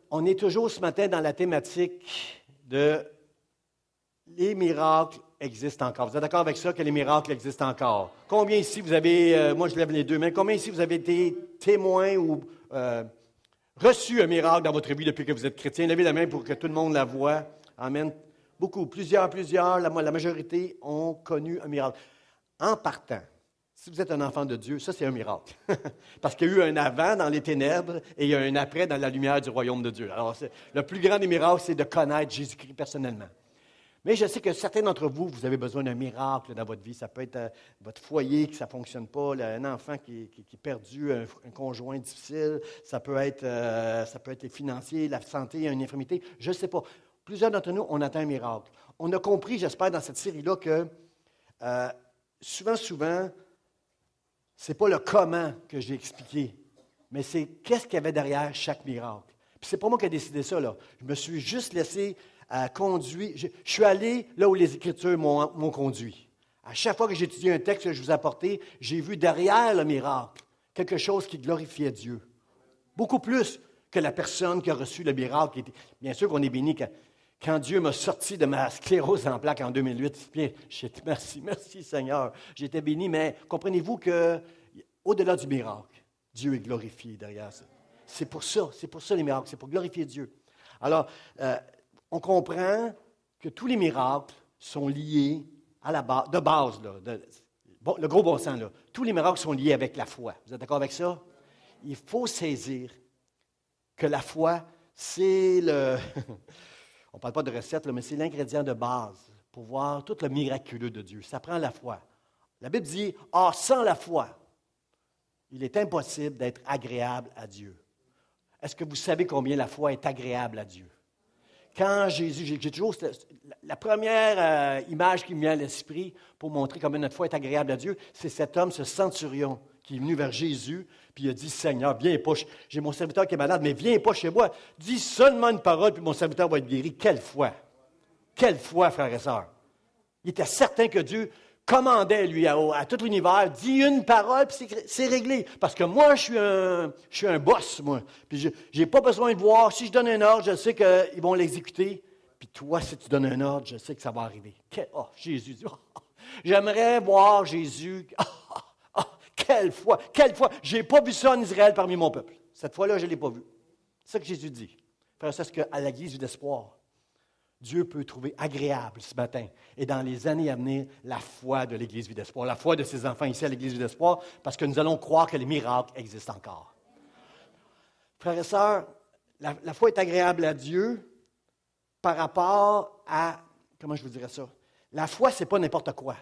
On est toujours ce matin dans la thématique de les miracles existent encore. Vous êtes d'accord avec ça, que les miracles existent encore? Combien ici vous avez, moi je lève les deux mains, combien ici vous avez été témoin ou reçu un miracle dans votre vie depuis que vous êtes chrétien? Levez la main pour que tout le monde la voie. Amen. Beaucoup, plusieurs, la majorité ont connu un miracle. En partant, si vous êtes un enfant de Dieu, ça c'est un miracle. Parce qu'il y a eu un avant dans les ténèbres et il y a un après dans la lumière du royaume de Dieu. Alors, le plus grand des miracles, c'est de connaître Jésus-Christ personnellement. Mais je sais que certains d'entre vous, vous avez besoin d'un miracle dans votre vie. Ça peut être votre foyer que ça ne fonctionne pas, un enfant qui est perdu, un conjoint difficile. Ça peut être les financiers, la santé, une infirmité. Je ne sais pas. Plusieurs d'entre nous, on attend un miracle. On a compris, j'espère, dans cette série-là que souvent, ce n'est pas le comment que j'ai expliqué, mais c'est qu'est-ce qu'il y avait derrière chaque miracle. Puis c'est pas moi qui ai décidé ça, là. Je me suis juste laissé conduire. Je suis allé là où les Écritures m'ont conduit. À chaque fois que j'ai étudié un texte que je vous ai apporté, j'ai vu derrière le miracle quelque chose qui glorifiait Dieu. Beaucoup plus que la personne qui a reçu le miracle. Bien sûr qu'on est béni quand Dieu m'a sorti de ma sclérose en plaques en 2008. Bien, merci Seigneur. J'étais béni, mais comprenez-vous qu'au-delà du miracle, Dieu est glorifié derrière ça. C'est pour ça les miracles, c'est pour glorifier Dieu. Alors, on comprend que tous les miracles sont liés à la base, de base, là, le gros bon sens, là. Tous les miracles sont liés avec la foi. Vous êtes d'accord avec ça? Il faut saisir que la foi, c'est le... On ne parle pas de recette, là, mais c'est l'ingrédient de base pour voir tout le miraculeux de Dieu. Ça prend la foi. La Bible dit, sans la foi, il est impossible d'être agréable à Dieu. Est-ce que vous savez combien la foi est agréable à Dieu? Quand Jésus, j'ai toujours la première image qui me vient à l'esprit pour montrer combien notre foi est agréable à Dieu, c'est cet homme, ce centurion, qui est venu vers Jésus, puis il a dit, Seigneur, viens pas, j'ai mon serviteur qui est malade, mais viens pas chez moi, dis seulement une parole, puis mon serviteur va être guéri. Quelle foi! Quelle foi, frères et sœurs! Il était certain que Dieu commandait, lui, à tout l'univers, dis une parole, puis c'est réglé. Parce que moi, je suis un boss, moi. Puis je n'ai pas besoin de voir. Si je donne un ordre, je sais qu'ils vont l'exécuter. Puis toi, si tu donnes un ordre, je sais que ça va arriver. Jésus dit, j'aimerais voir Jésus. Quelle foi! Quelle foi! Je n'ai pas vu ça en Israël parmi mon peuple. Cette fois-là, je ne l'ai pas vu. C'est ça que Jésus dit. Frère, c'est ce qu'à l'Église d'espoir, Dieu peut trouver agréable ce matin et dans les années à venir, la foi de l'Église Vie d'Espoir, la foi de ses enfants ici à l'Église Vie d'Espoir, parce que nous allons croire que les miracles existent encore. Frères et sœurs, la foi est agréable à Dieu par rapport à, comment je vous dirais ça? La foi, ce n'est pas n'importe quoi.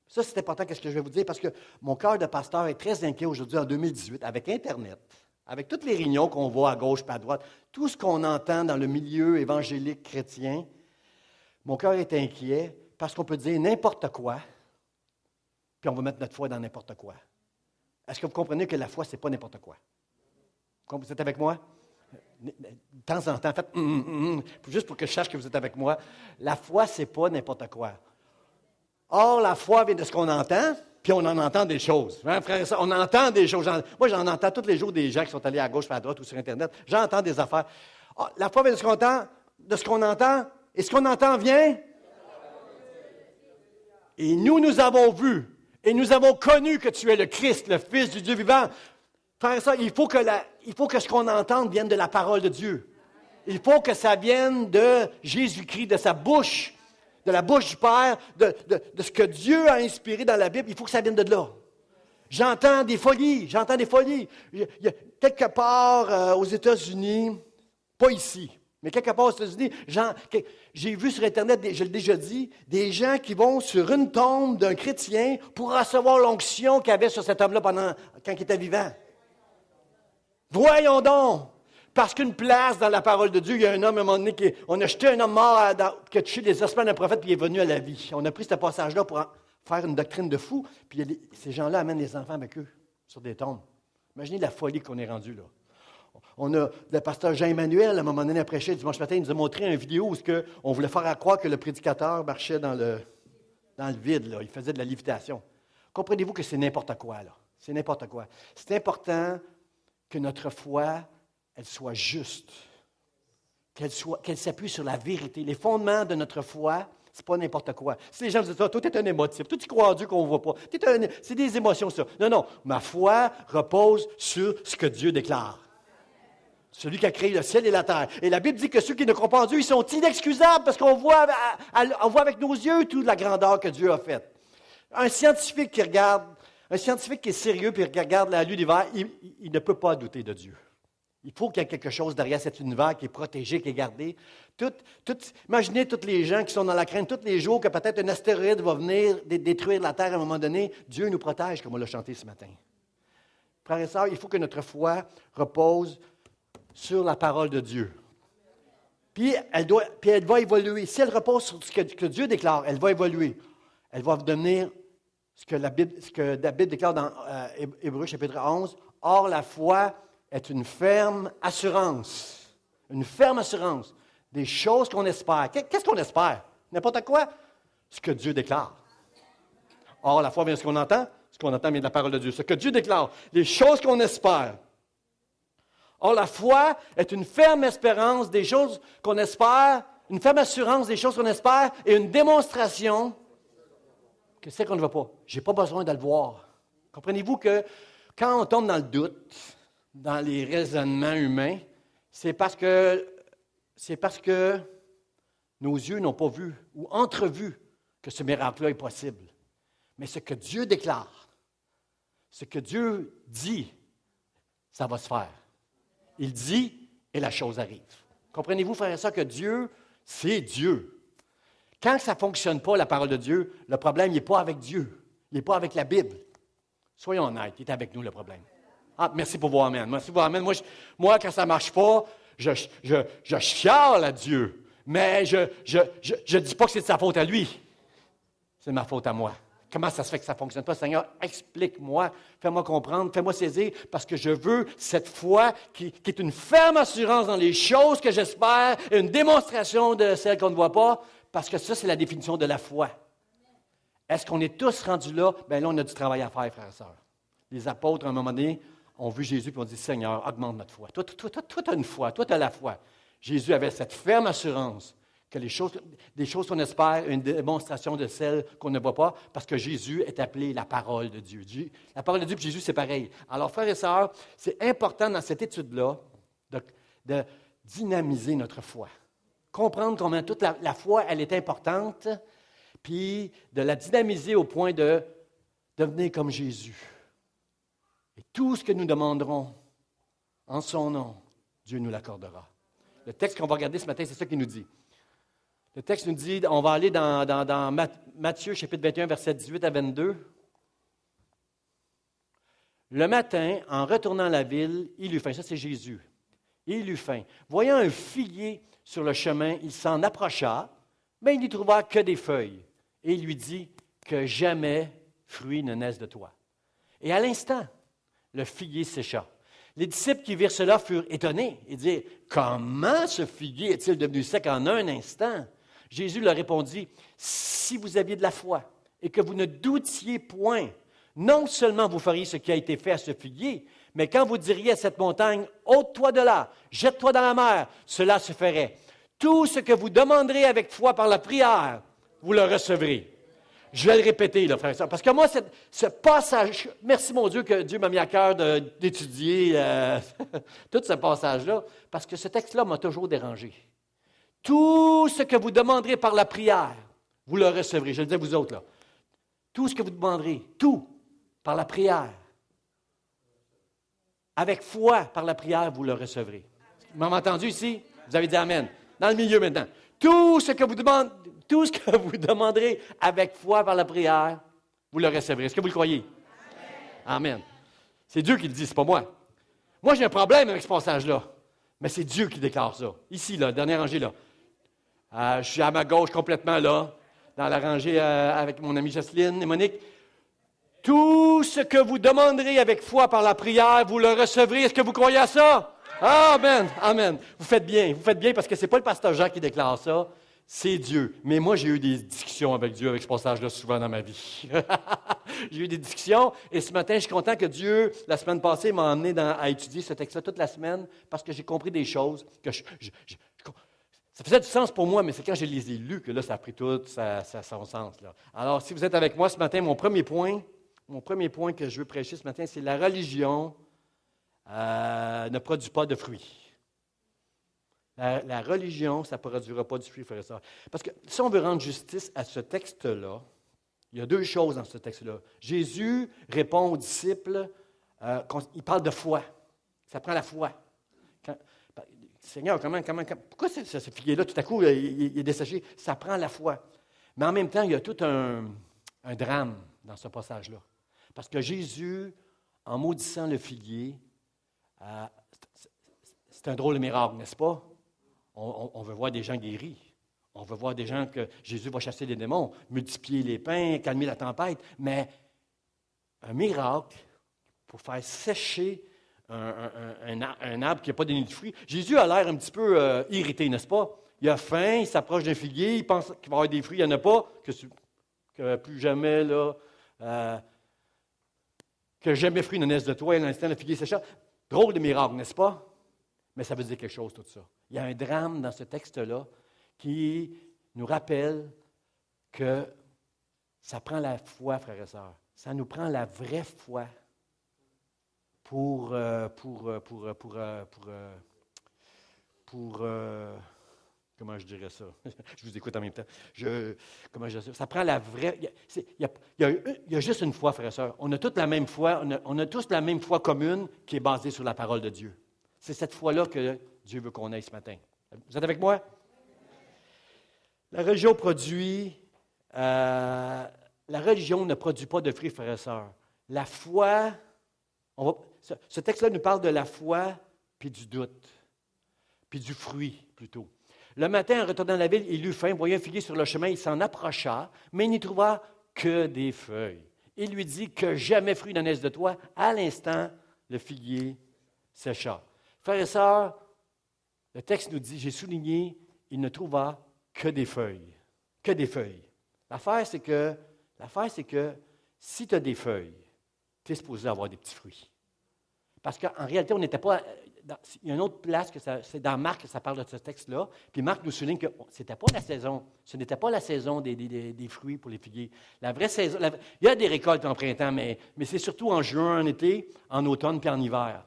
Ça, c'est important, qu'est-ce que je vais vous dire, parce que mon cœur de pasteur est très inquiet aujourd'hui en 2018 avec Internet. Avec toutes les réunions qu'on voit à gauche et à droite, tout ce qu'on entend dans le milieu évangélique chrétien, mon cœur est inquiet parce qu'on peut dire n'importe quoi, puis on va mettre notre foi dans n'importe quoi. Est-ce que vous comprenez que la foi, ce n'est pas n'importe quoi? Vous êtes avec moi? De temps en temps, faites juste pour que je sache que vous êtes avec moi. La foi, ce n'est pas n'importe quoi. Or, la foi vient de ce qu'on entend, puis on en entend des choses. Hein, frère et sœur, on entend des choses. Moi, j'en entends tous les jours des gens qui sont allés à gauche, à droite ou sur Internet. J'entends des affaires. La foi vient de ce qu'on entend, et ce qu'on entend vient. Et nous avons vu, et nous avons connu que tu es le Christ, le Fils du Dieu vivant. Frère et sœur, il faut que ce qu'on entende vienne de la parole de Dieu. Il faut que ça vienne de Jésus-Christ, de sa bouche. De la bouche du Père, de ce que Dieu a inspiré dans la Bible, il faut que ça vienne de là. J'entends des folies. Il y a quelque part aux États-Unis, pas ici, mais quelque part aux États-Unis, j'ai vu sur Internet, je l'ai déjà dit, des gens qui vont sur une tombe d'un chrétien pour recevoir l'onction qu'il y avait sur cet homme-là quand il était vivant. Voyons donc! Parce qu'une place dans la parole de Dieu, il y a un homme, à un moment donné, on a jeté un homme mort qui a touché les ossements d'un prophète, puis il est venu à la vie. On a pris ce passage-là pour faire une doctrine de fou, puis ces gens-là amènent les enfants avec eux sur des tombes. Imaginez la folie qu'on est rendu là. On a le pasteur Jean-Emmanuel, à un moment donné, à prêcher dimanche matin, il nous a montré une vidéo où on voulait faire croire que le prédicateur marchait dans le vide, là. Il faisait de la lévitation. Comprenez-vous que c'est n'importe quoi, là. C'est n'importe quoi. C'est important que notre foi elle soit juste, qu'elle s'appuie sur la vérité. Les fondements de notre foi, ce n'est pas n'importe quoi. Si les gens disent, toi, tu es un émotif, toi, tu crois en Dieu qu'on ne voit pas. C'est des émotions, ça. Non, non, ma foi repose sur ce que Dieu déclare. Celui qui a créé le ciel et la terre. Et la Bible dit que ceux qui ne croient pas en Dieu, ils sont inexcusables parce qu'on voit, on voit avec nos yeux toute la grandeur que Dieu a faite. Un scientifique qui est sérieux et qui regarde l'univers, il ne peut pas douter de Dieu. Il faut qu'il y ait quelque chose derrière cet univers qui est protégé, qui est gardé. Imaginez tous les gens qui sont dans la crainte tous les jours que peut-être un astéroïde va venir détruire la Terre à un moment donné. Dieu nous protège, comme on l'a chanté ce matin. Frères et sœurs, il faut que notre foi repose sur la parole de Dieu. Puis elle va évoluer. Si elle repose sur ce que Dieu déclare, elle va évoluer. Elle va devenir ce que la Bible déclare dans Hébreux chapitre 11. Or, la foi est une ferme assurance. Une ferme assurance des choses qu'on espère. Qu'est-ce qu'on espère? N'importe quoi? Ce que Dieu déclare. Or, la foi vient de ce qu'on entend. Ce qu'on entend vient de la parole de Dieu. Ce que Dieu déclare. Les choses qu'on espère. Or, la foi est une ferme espérance des choses qu'on espère, une ferme assurance des choses qu'on espère et une démonstration que c'est qu'on ne voit pas. Je n'ai pas besoin de le voir. Comprenez-vous que quand on tombe dans le doute, dans les raisonnements humains, c'est parce que nos yeux n'ont pas vu ou entrevu que ce miracle-là est possible. Mais ce que Dieu déclare, ce que Dieu dit, ça va se faire. Il dit et la chose arrive. Comprenez-vous, frères et sœurs, que Dieu, c'est Dieu. Quand ça ne fonctionne pas, la parole de Dieu, le problème, il n'est pas avec Dieu. Il n'est pas avec la Bible. Soyons honnêtes, il est avec nous, le problème. Ah, merci pour vos amen. Merci pour vos amen. Moi, quand ça ne marche pas, je chiale à Dieu. Mais je ne dis pas que c'est de sa faute à lui. C'est de ma faute à moi. Comment ça se fait que ça ne fonctionne pas? Seigneur, explique-moi, fais-moi comprendre, fais-moi saisir, parce que je veux cette foi qui est une ferme assurance dans les choses que j'espère, et une démonstration de celles qu'on ne voit pas, parce que ça, c'est la définition de la foi. Est-ce qu'on est tous rendus là? Bien là, on a du travail à faire, frères et sœurs. Les apôtres, à un moment donné, ont vu Jésus et ont dit, Seigneur, augmente notre foi. Toi, tu as une foi, toi, tu as la foi. Jésus avait cette ferme assurance que des choses qu'on espère, une démonstration de celles qu'on ne voit pas, parce que Jésus est appelé la parole de Dieu. La parole de Dieu et Jésus, c'est pareil. Alors, frères et sœurs, c'est important dans cette étude-là de dynamiser notre foi. Comprendre comment toute la foi, elle est importante, puis de la dynamiser au point de devenir comme Jésus. Et tout ce que nous demanderons en son nom, Dieu nous l'accordera. Le texte qu'on va regarder ce matin, c'est ça qu'il nous dit. Le texte nous dit, on va aller dans Matthieu, chapitre 21, versets 18 à 22. Le matin, en retournant à la ville, il eut faim. Ça, c'est Jésus. Il eut faim. Voyant un figuier sur le chemin, il s'en approcha, mais il n'y trouva que des feuilles. Et il lui dit, que jamais fruit ne naisse de toi. Et à l'instant, le figuier sécha. Les disciples qui virent cela furent étonnés et dirent, comment ce figuier est-il devenu sec en un instant? Jésus leur répondit, si vous aviez de la foi et que vous ne doutiez point, non seulement vous feriez ce qui a été fait à ce figuier, mais quand vous diriez à cette montagne, ôte-toi de là, jette-toi dans la mer, cela se ferait. Tout ce que vous demanderez avec foi par la prière, vous le recevrez. Je vais le répéter, là, frère et sœur, parce que moi, ce passage, merci mon Dieu que Dieu m'a mis à cœur d'étudier tout ce passage-là, parce que ce texte-là m'a toujours dérangé. Tout ce que vous demanderez par la prière, vous le recevrez. Je le dis à vous autres, là. Tout ce que vous demanderez, tout, par la prière, avec foi par la prière, vous le recevrez. Vous m'avez entendu ici? Vous avez dit Amen. Dans le milieu maintenant. Tout ce que vous demanderez avec foi par la prière, vous le recevrez. Est-ce que vous le croyez? Amen. Amen. C'est Dieu qui le dit, c'est pas moi. Moi, j'ai un problème avec ce passage-là. Mais c'est Dieu qui déclare ça. Ici, là, dernière rangée, là. Je suis à ma gauche complètement, là, dans la rangée avec mon amie Jocelyne et Monique. Tout ce que vous demanderez avec foi par la prière, vous le recevrez. Est-ce que vous croyez à ça? Amen. Amen. Vous faites bien parce que ce n'est pas le pasteur Jean qui déclare ça. c'est Dieu. Mais moi, j'ai eu des discussions avec Dieu avec ce passage-là souvent dans ma vie. J'ai eu des discussions et ce matin, je suis content que Dieu, la semaine passée, m'a emmené à étudier ce texte-là toute la semaine parce que j'ai compris des choses que ça faisait du sens pour moi, mais c'est quand je les ai lus que là, ça a pris tout son sens. Là. Alors, si vous êtes avec moi ce matin, mon premier point que je veux prêcher ce matin, c'est la religion ne produit pas de fruits. La religion, ça ne produira pas du fruit, frères et sœurs. Parce que si on veut rendre justice à ce texte-là, il y a deux choses dans ce texte-là. Jésus répond aux disciples, il parle de foi. Ça prend la foi. Seigneur, pourquoi ce figuier-là, tout à coup, il est desséché? Ça prend la foi. Mais en même temps, il y a tout un drame dans ce passage-là. Parce que Jésus, en maudissant le figuier, c'est un drôle de miracle, n'est-ce pas? On veut voir des gens guéris. On veut voir des gens que Jésus va chasser les démons, multiplier les pains, calmer la tempête. Mais un miracle pour faire sécher un arbre qui n'a pas donné de fruits. Jésus a l'air un petit peu irrité, n'est-ce pas? Il a faim, il s'approche d'un figuier, il pense qu'il va avoir des fruits, il n'y en a pas, que plus jamais, là, que jamais fruit ne naisse de toi, et à l'instant, le figuier s'échappe. Drôle de miracle, n'est-ce pas? Mais ça veut dire quelque chose, tout ça. Il y a un drame dans ce texte-là qui nous rappelle que ça prend la foi, frères et sœurs. Ça nous prend la vraie foi pour comment je dirais ça? Je vous écoute en même temps. Comment je dirais ça? Ça prend la vraie... Il y a juste une foi, frères et sœurs. On a toute la même foi, on a tous la même foi commune qui est basée sur la parole de Dieu. C'est cette foi-là que Dieu veut qu'on ait ce matin. Vous êtes avec moi? La religion ne produit pas de fruits, frères et sœurs. La foi, ce texte-là nous parle de la foi, puis du doute, puis du fruit, plutôt. Le matin, en retournant à la ville, il eut faim, voyant un figuier sur le chemin, il s'en approcha, mais il n'y trouva que des feuilles. Il lui dit que jamais fruit ne naisse de toi. À l'instant, le figuier sécha. Frères et sœurs, le texte nous dit, j'ai souligné, il ne trouva que des feuilles. Que des feuilles. L'affaire, c'est que si tu as des feuilles, tu es supposé avoir des petits fruits. Parce qu'en réalité, on n'était pas... il y a une autre place, c'est dans Marc que ça parle de ce texte-là. Puis Marc nous souligne que c'était pas la saison. Ce n'était pas la saison des fruits pour les figuiers. La vraie saison... il y a des récoltes en printemps, mais c'est surtout en juin, en été, en automne puis en hiver.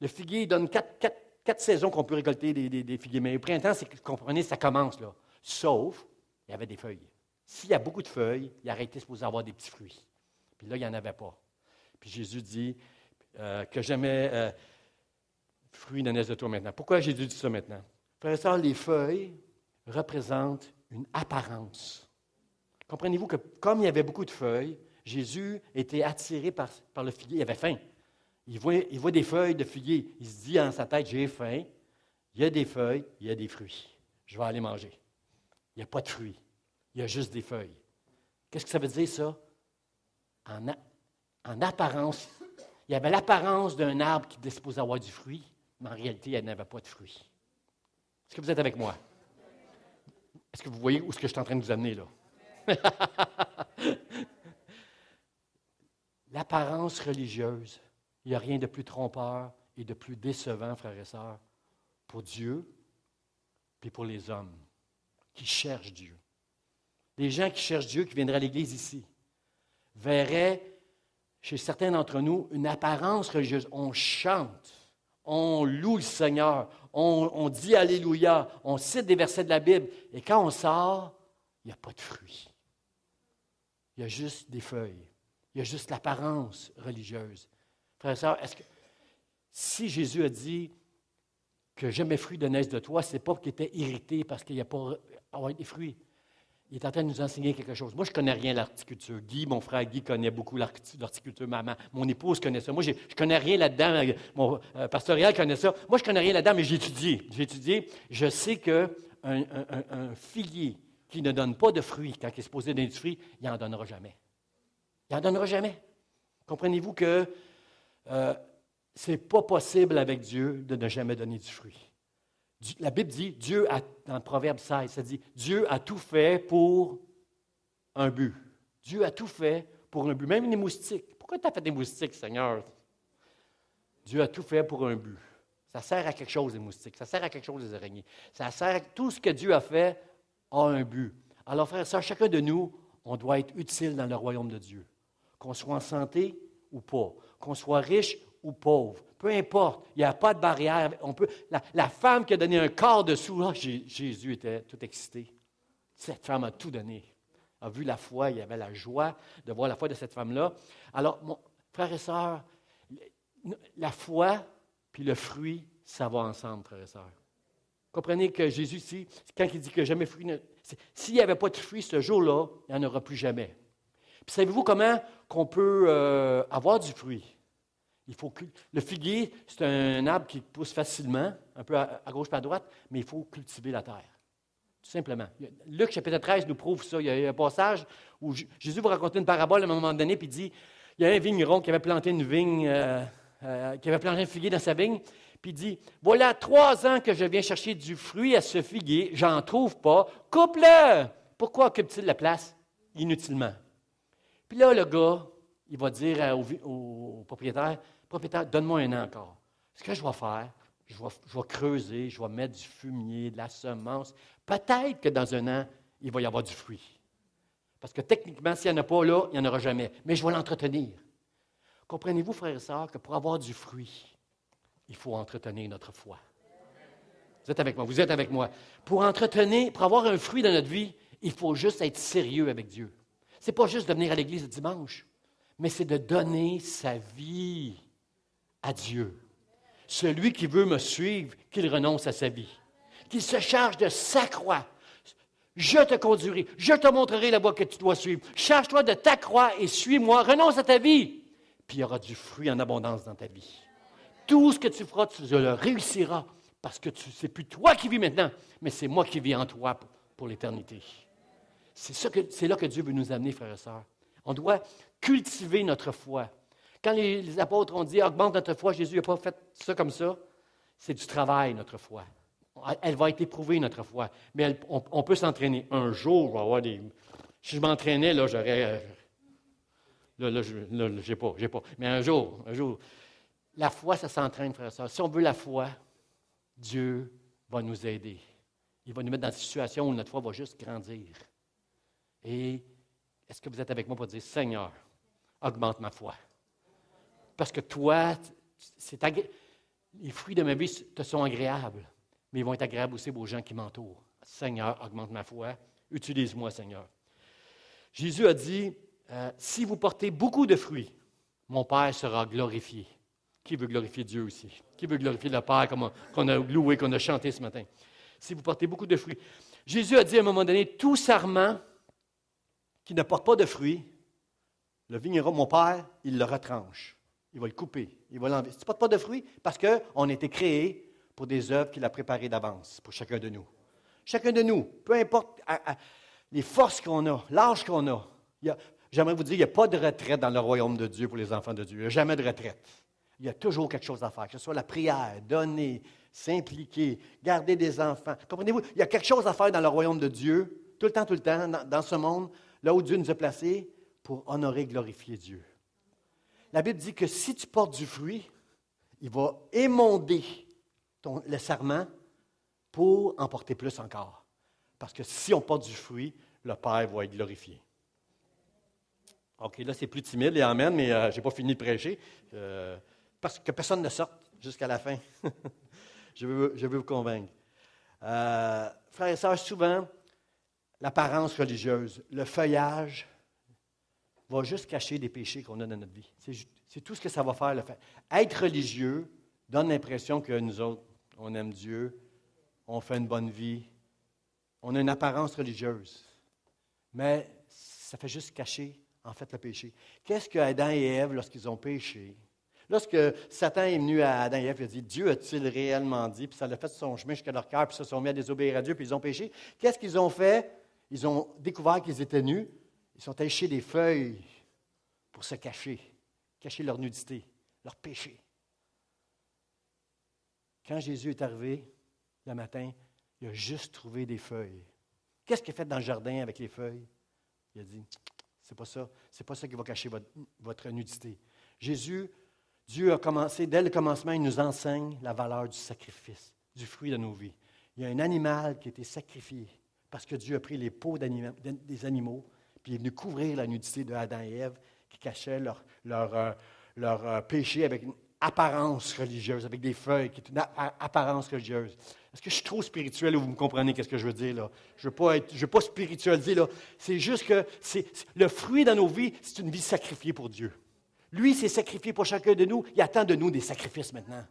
Le figuier donne quatre saisons qu'on peut récolter des figuiers. Mais au printemps, vous comprenez, ça commence, là. Sauf, il y avait des feuilles. S'il y a beaucoup de feuilles, il aurait été supposé avoir des petits fruits. Puis là, il n'y en avait pas. Puis Jésus dit que jamais fruit ne naisse de toi maintenant. Pourquoi Jésus dit ça maintenant? Frères et sœurs, les feuilles représentent une apparence. Comprenez-vous que comme il y avait beaucoup de feuilles, Jésus était attiré par le figuier. Il avait faim. Il voit des feuilles de figuier. Il se dit dans sa tête, j'ai faim, il y a des feuilles, il y a des fruits. Je vais aller manger. Il n'y a pas de fruits. Il y a juste des feuilles. Qu'est-ce que ça veut dire, ça? En apparence, il y avait l'apparence d'un arbre qui était supposé avoir du fruit, mais en réalité, il n'avait pas de fruits. Est-ce que vous êtes avec moi? Est-ce que vous voyez où est-ce que je suis en train de vous amener, là? L'apparence religieuse. Il n'y a rien de plus trompeur et de plus décevant, frères et sœurs, pour Dieu et pour les hommes qui cherchent Dieu. Les gens qui cherchent Dieu, qui viendraient à l'Église ici, verraient chez certains d'entre nous une apparence religieuse. On chante, on loue le Seigneur, on dit Alléluia, on cite des versets de la Bible. Et quand on sort, il n'y a pas de fruits. Il y a juste des feuilles. Il y a juste l'apparence religieuse. Frères et sœurs, si Jésus a dit que jamais fruit ne naisse de toi, ce n'est pas qu'il était irrité parce qu'il n'y a pas avoir des fruits. Il est en train de nous enseigner quelque chose. Moi, je ne connais rien de l'horticulture. Guy, mon frère Guy, connaît beaucoup l'horticulture. Mon épouse connaît ça. Moi, je ne connais rien là-dedans. Mon pasteur Réal connaît ça. Moi, je ne connais rien là-dedans, mais j'ai étudié. Je sais qu'un figuier qui ne donne pas de fruits, quand il est supposé donner du fruit, il n'en donnera jamais. Il n'en donnera jamais. Comprenez-vous que ce n'est pas possible avec Dieu de ne jamais donner du fruit. La Bible dit, dans Proverbe 16, ça dit, Dieu a tout fait pour un but. Dieu a tout fait pour un but. Même les moustiques. Pourquoi tu as fait des moustiques, Seigneur? Dieu a tout fait pour un but. Ça sert à quelque chose, les moustiques. Ça sert à quelque chose, les araignées. Ça sert à tout ce que Dieu a fait a un but. Alors, frères et sœurs, chacun de nous, on doit être utile dans le royaume de Dieu. Qu'on soit en santé ou pas, qu'on soit riche ou pauvre, peu importe, il n'y a pas de barrière. La femme qui a donné un quart de sou, là, Jésus était tout excité. Cette femme a tout donné. A vu la foi, il y avait la joie de voir la foi de cette femme-là. Alors, frères et sœurs, la foi puis le fruit, ça va ensemble, frères et sœurs. Comprenez que Jésus, ici, quand il dit que jamais fruit, s'il n'y avait pas de fruit ce jour-là, il n'y en aura plus jamais. Puis savez-vous comment qu'on peut avoir du fruit? Le figuier, c'est un arbre qui pousse facilement, un peu à gauche et à droite, mais il faut cultiver la terre. Tout simplement. Luc chapitre 13 nous prouve ça. Il y a un passage où Jésus va raconter une parabole à un moment donné, puis il dit, il y a un vigneron qui avait planté une vigne, qui avait planté un figuier dans sa vigne, puis il dit, voilà 3 ans que je viens chercher du fruit à ce figuier, j'en trouve pas, coupe-le! Pourquoi occupe-t-il la place? Inutilement. Puis là, le gars, il va dire au propriétaire, donne-moi 1 an encore. Ce que je vais faire, je vais creuser, je vais mettre du fumier, de la semence. Peut-être que dans 1 an, il va y avoir du fruit. Parce que techniquement, s'il n'y en a pas là, il n'y en aura jamais. Mais je vais l'entretenir. Comprenez-vous, frères et sœurs, que pour avoir du fruit, il faut entretenir notre foi. Vous êtes avec moi, vous êtes avec moi. Pour avoir un fruit dans notre vie, il faut juste être sérieux avec Dieu. Ce n'est pas juste de venir à l'église le dimanche, mais c'est de donner sa vie à Dieu. Celui qui veut me suivre, qu'il renonce à sa vie, qu'il se charge de sa croix. Je te conduirai, je te montrerai la voie que tu dois suivre. Charge-toi de ta croix et suis-moi, renonce à ta vie. Puis il y aura du fruit en abondance dans ta vie. Tout ce que tu feras, tu le réussiras parce que ce n'est plus toi qui vis maintenant, mais c'est moi qui vis en toi pour l'éternité. C'est là que Dieu veut nous amener, frères et sœurs. On doit cultiver notre foi. Quand les apôtres ont dit « augmente notre foi », Jésus n'a pas fait ça comme ça. C'est du travail, notre foi. Elle va être éprouvée, notre foi. Mais on peut s'entraîner. Un jour, je vais avoir des... Si je m'entraînais, là, j'aurais... Là, j'ai pas. Mais un jour, la foi, ça s'entraîne, frères et sœurs. Si on veut la foi, Dieu va nous aider. Il va nous mettre dans des situations où notre foi va juste grandir. Et est-ce que vous êtes avec moi pour dire, Seigneur, augmente ma foi? Parce que toi, les fruits de ma vie te sont agréables, mais ils vont être agréables aussi aux gens qui m'entourent. Seigneur, augmente ma foi. Utilise-moi, Seigneur. Jésus a dit, si vous portez beaucoup de fruits, mon Père sera glorifié. Qui veut glorifier Dieu aussi? Qui veut glorifier le Père qu'on a loué, qu'on a chanté ce matin? Si vous portez beaucoup de fruits. Jésus a dit à un moment donné, tout sarment qui ne porte pas de fruits, le vigneron, mon Père, il le retranche. Il va le couper. Il va l'enlever. Si tu ne portes pas de fruits, parce qu'on a été créés pour des œuvres qu'il a préparées d'avance pour chacun de nous. Chacun de nous, peu importe les forces qu'on a, l'âge qu'on a, j'aimerais vous dire, il n'y a pas de retraite dans le royaume de Dieu pour les enfants de Dieu. Il n'y a jamais de retraite. Il y a toujours quelque chose à faire, que ce soit la prière, donner, s'impliquer, garder des enfants. Comprenez-vous? Il y a quelque chose à faire dans le royaume de Dieu, tout le temps, dans ce monde, là où Dieu nous a placés, pour honorer et glorifier Dieu. La Bible dit que si tu portes du fruit, il va émonder le sarment pour en porter plus encore. Parce que si on porte du fruit, le Père va être glorifié. OK, là, c'est plus timide, et amen, mais je n'ai pas fini de prêcher. Parce que personne ne sorte jusqu'à la fin. je veux vous convaincre. Frères et sœurs, souvent, l'apparence religieuse, le feuillage, va juste cacher des péchés qu'on a dans notre vie. C'est tout ce que ça va faire, le fait. Être religieux donne l'impression que nous autres, on aime Dieu, on fait une bonne vie, on a une apparence religieuse. Mais ça fait juste cacher, en fait, le péché. Qu'est-ce que Adam et Ève, lorsqu'ils ont péché? Lorsque Satan est venu à Adam et Ève, il a dit, Dieu a-t-il réellement dit? Puis ça l'a fait son chemin jusqu'à leur cœur, puis ils se sont mis à désobéir à Dieu, puis ils ont péché. Qu'est-ce qu'ils ont fait? Ils ont découvert qu'ils étaient nus. Ils sont allés chercher des feuilles pour se cacher leur nudité, leur péché. Quand Jésus est arrivé, le matin, il a juste trouvé des feuilles. Qu'est-ce qu'il a fait dans le jardin avec les feuilles? Il a dit, c'est pas ça qui va cacher votre nudité. Dieu a commencé, dès le commencement, il nous enseigne la valeur du sacrifice, du fruit de nos vies. Il y a un animal qui a été sacrifié parce que Dieu a pris les peaux des animaux, puis il est venu couvrir la nudité de Adam et Ève qui cachaient leur péché avec une apparence religieuse, avec des feuilles, qui est une apparence religieuse. Est-ce que je suis trop spirituel ou vous me comprenez qu'est-ce que je veux dire là? Je ne veux pas spiritualiser là. C'est juste que le fruit dans nos vies, c'est une vie sacrifiée pour Dieu. Lui s'est sacrifié pour chacun de nous. Il attend de nous des sacrifices maintenant.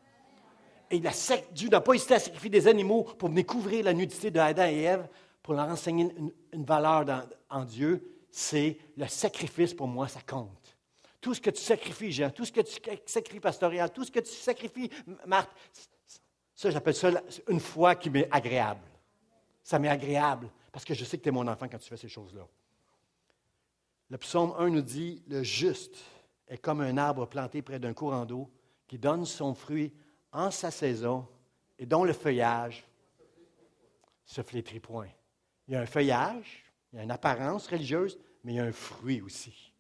Et Dieu n'a pas hésité à sacrifier des animaux pour venir couvrir la nudité d'Adam et Ève, pour leur enseigner une valeur en Dieu. C'est le sacrifice pour moi, ça compte. Tout ce que tu sacrifies, Jean, tout ce que tu sacrifies, Pastoral, tout ce que tu sacrifies, Marthe, ça, j'appelle ça une foi qui m'est agréable. Ça m'est agréable parce que je sais que tu es mon enfant quand tu fais ces choses-là. Le psaume 1 nous dit, le juste est comme un arbre planté près d'un courant d'eau qui donne son fruit en sa saison et dont le feuillage se flétrit point. Il y a un feuillage, il y a une apparence religieuse, mais il y a un fruit aussi.